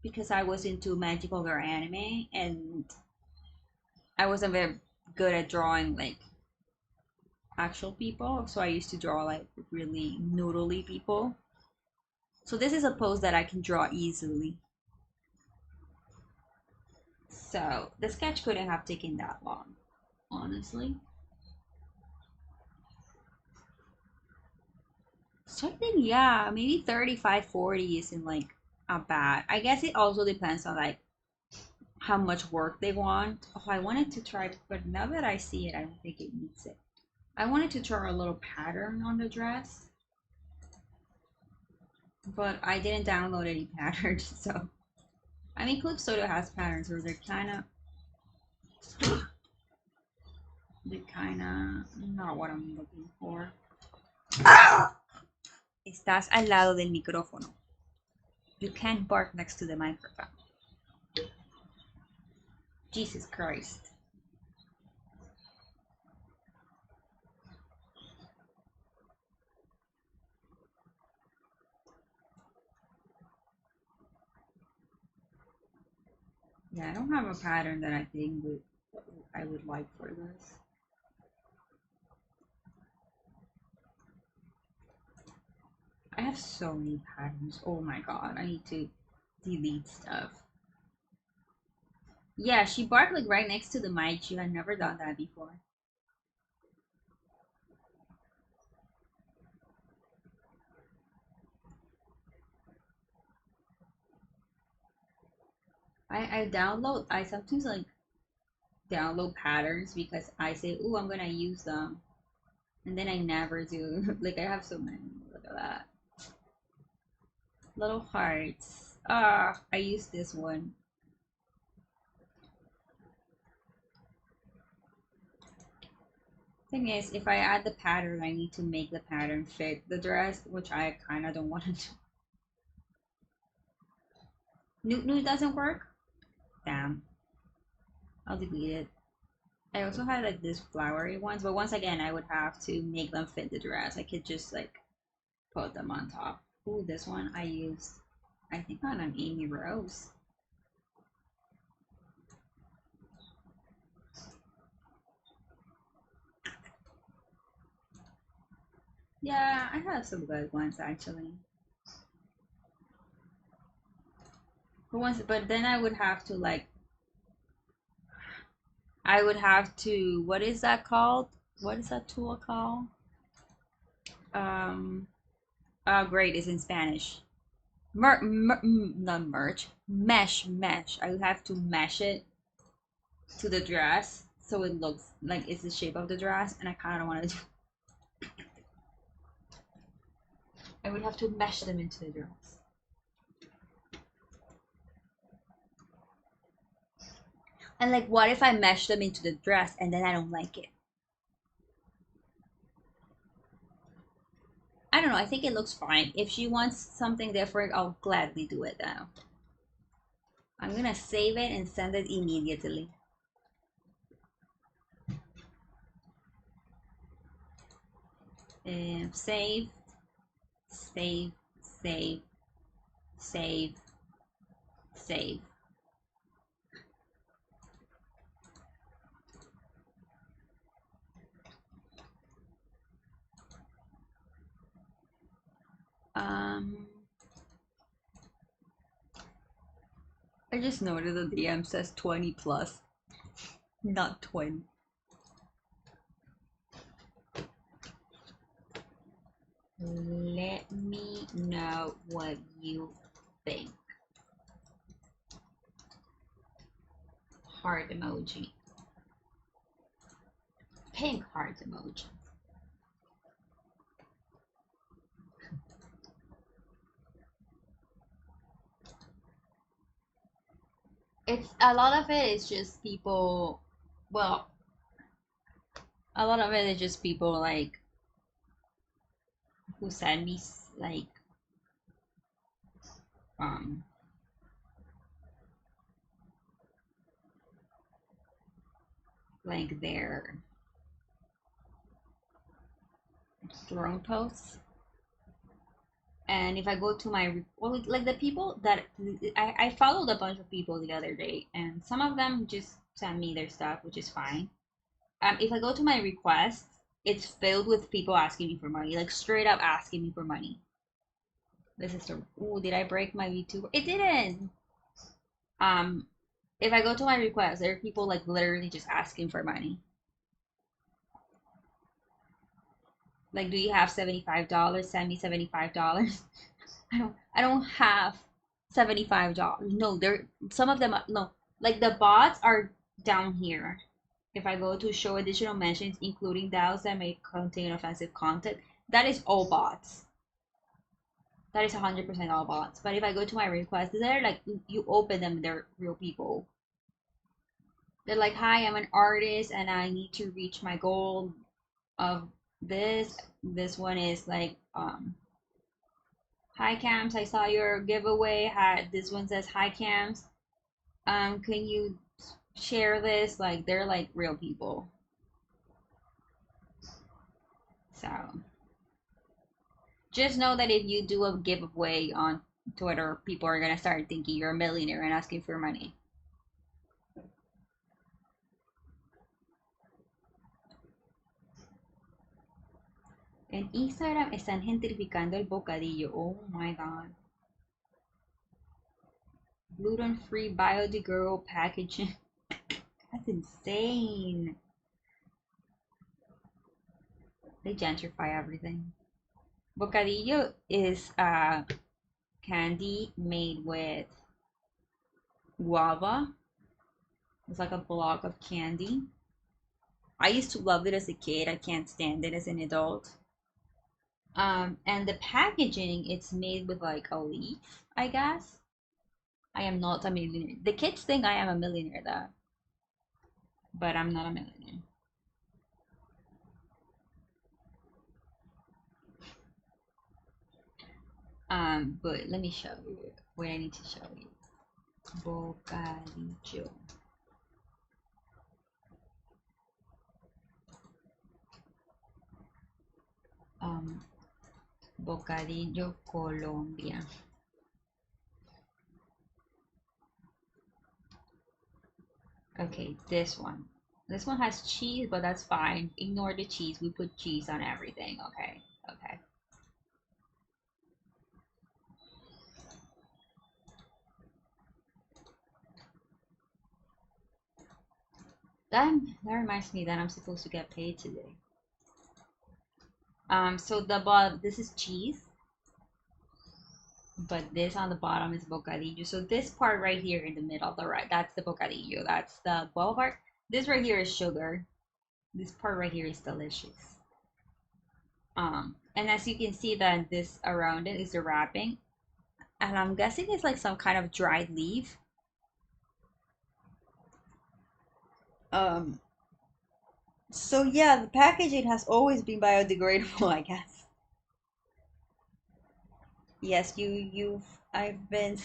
because I was into magical girl anime and I wasn't very good at drawing like actual people, so I used to draw like really noodly people. So this is a pose that I can draw easily. So the sketch couldn't have taken that long, honestly. So I think yeah, maybe 35, 40 isn't like a bad. I guess it also depends on like how much work they want. Oh, I wanted to try, but now that I see it, I don't think it needs it. I wanted to draw a little pattern on the dress, but I didn't download any patterns, so. I mean, Clip Soda has patterns where they're kinda not what I'm looking for. Estás al lado del micrófono. You can't bark next to the microphone. Jesus Christ. Yeah, I don't have a pattern that I think I would like for this. I have so many patterns. Oh my god, I need to delete stuff. Yeah, she barked like right next to the mic. She had never done that before. I sometimes like download patterns because I say, "Ooh, I'm gonna use them," and then I never do. Like I have so many. Look at that. Little hearts. Ah, I used this one. Thing is, if I add the pattern, I need to make the pattern fit the dress, which I kind of don't want to do. Newt Newt doesn't work? Damn. I'll delete it. I also had like these flowery ones, but once again, I would have to make them fit the dress. I could just like put them on top. Ooh, this one I used, I think on an Amy Rose. Yeah, I have some good ones actually. But then I would have to like, what is that called? What is that tool called? Oh great, it's in Spanish. Not merch, mesh. I would have to mesh it to the dress so it looks like it's the shape of the dress, and I kind of don't want to do. I would have to mesh them into the dress. And like, what if I mesh them into the dress and then I don't like it? I don't know. I think it looks fine. If she wants something different, I'll gladly do it now. I'm gonna save it and send it immediately. Save, save, save, save, save. I just noted the DM says 20 plus, not 20. Let me know what you think. Heart emoji. Pink heart emoji. It's a lot of it is just people, well, a lot of it is just people like who send me um like their throne posts. And if I go to my well, like the people that I followed a bunch of people the other day, and some of them just send me their stuff, which is fine. If I go to my requests, it's filled with people asking me for money, like straight up asking me for money. This is the oh, did I break my VTuber? It didn't. Um, if I go to my requests, there are people like literally just asking for money. Like, do you have $75? Send me $75. I don't have $75. No, there some of them no. Like the bots are down here. If I go to show additional mentions, including those that may contain offensive content, that is all bots. That is 100% all bots. But if I go to my requests, they're like you open them, they're real people. They're like, "Hi, I'm an artist and I need to reach my goal of this." This one is like hi Cams, I saw your giveaway. Hi, this one says hi Cams. Can you share this? Like they're like real people. So just know that if you do a giveaway on Twitter, people are gonna start thinking you're a millionaire and asking for money. En Instagram están gentrificando el bocadillo. Oh my god. Gluten-free biodegradable packaging. That's insane. They gentrify everything. Bocadillo is candy made with guava. It's like a block of candy. I used to love it as a kid. I can't stand it as an adult. And the packaging, it's made with like a leaf, I guess. I am not a millionaire. The kids think I am a millionaire though, but I'm not a millionaire. But let me show you what I need to show you. Bocadillo. Bocadillo Colombia. Okay, this one. This one has cheese, but that's fine. Ignore the cheese. We put cheese on everything. Okay, okay. That reminds me that I'm supposed to get paid today. So this is cheese, but this on the bottom is bocadillo. So this part right here in the middle, the right, that's the bocadillo. That's the guava part. This right here is sugar. This part right here is delicious. And as you can see, that this around it is the wrapping, and I'm guessing it's like some kind of dried leaf. So yeah, the packaging has always been biodegradable, I guess. Yes, I've been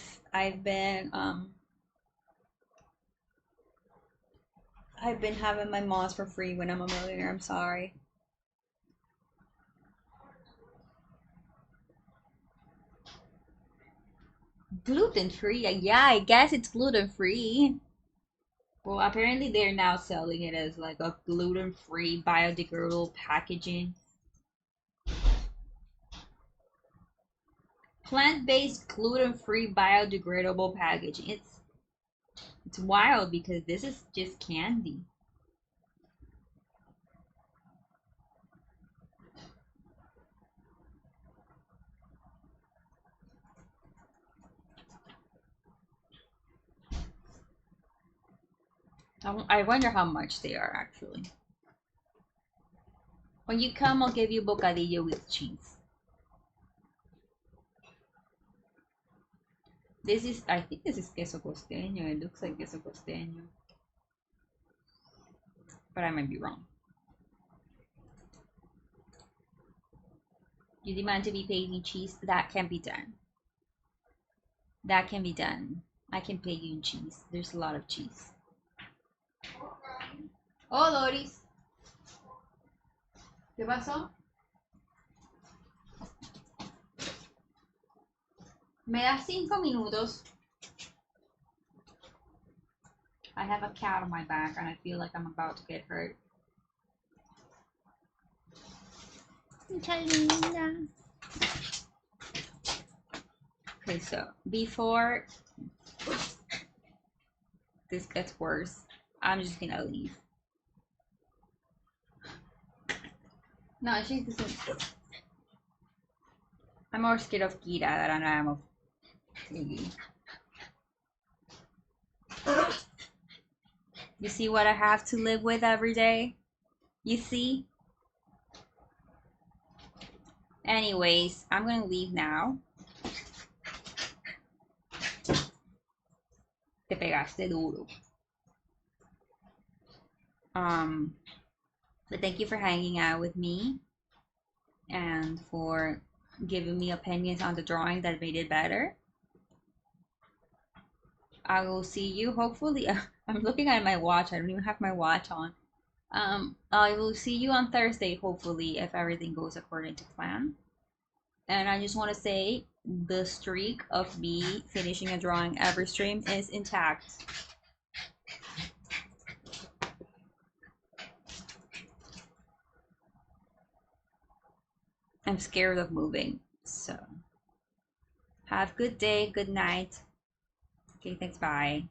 having my mods for free when I'm a millionaire. I'm sorry. Gluten free? Yeah, I guess it's gluten free. Well, apparently they're now selling it as like a gluten free biodegradable packaging. Plant-based gluten-free biodegradable packaging. It's wild because this is just candy. I wonder how much they are actually. When you come, I'll give you bocadillo with cheese. This is, I think this is queso costeño. It looks like queso costeño. But I might be wrong. You demand to be paid in cheese? That can be done. That can be done. I can pay you in cheese. There's a lot of cheese. Oh, Loris. ¿Qué pasó? ¿Me das 5 minutos? I have a cat on my back and I feel like I'm about to get hurt. Okay, so before this gets worse, I'm just gonna leave. No, she doesn't. I'm more scared of Kira than I am of Iggy. You see what I have to live with every day? You see? Anyways, I'm gonna leave now. Te pegaste duro. But thank you for hanging out with me and for giving me opinions on the drawing that made it better. I will see you hopefully. I'm looking at my watch. I don't even have my watch on. I will see you on Thursday, hopefully, if everything goes according to plan. And I just want to say the streak of me finishing a drawing every stream is intact. I'm scared of moving, so have a good day, good night. Okay, thanks, bye.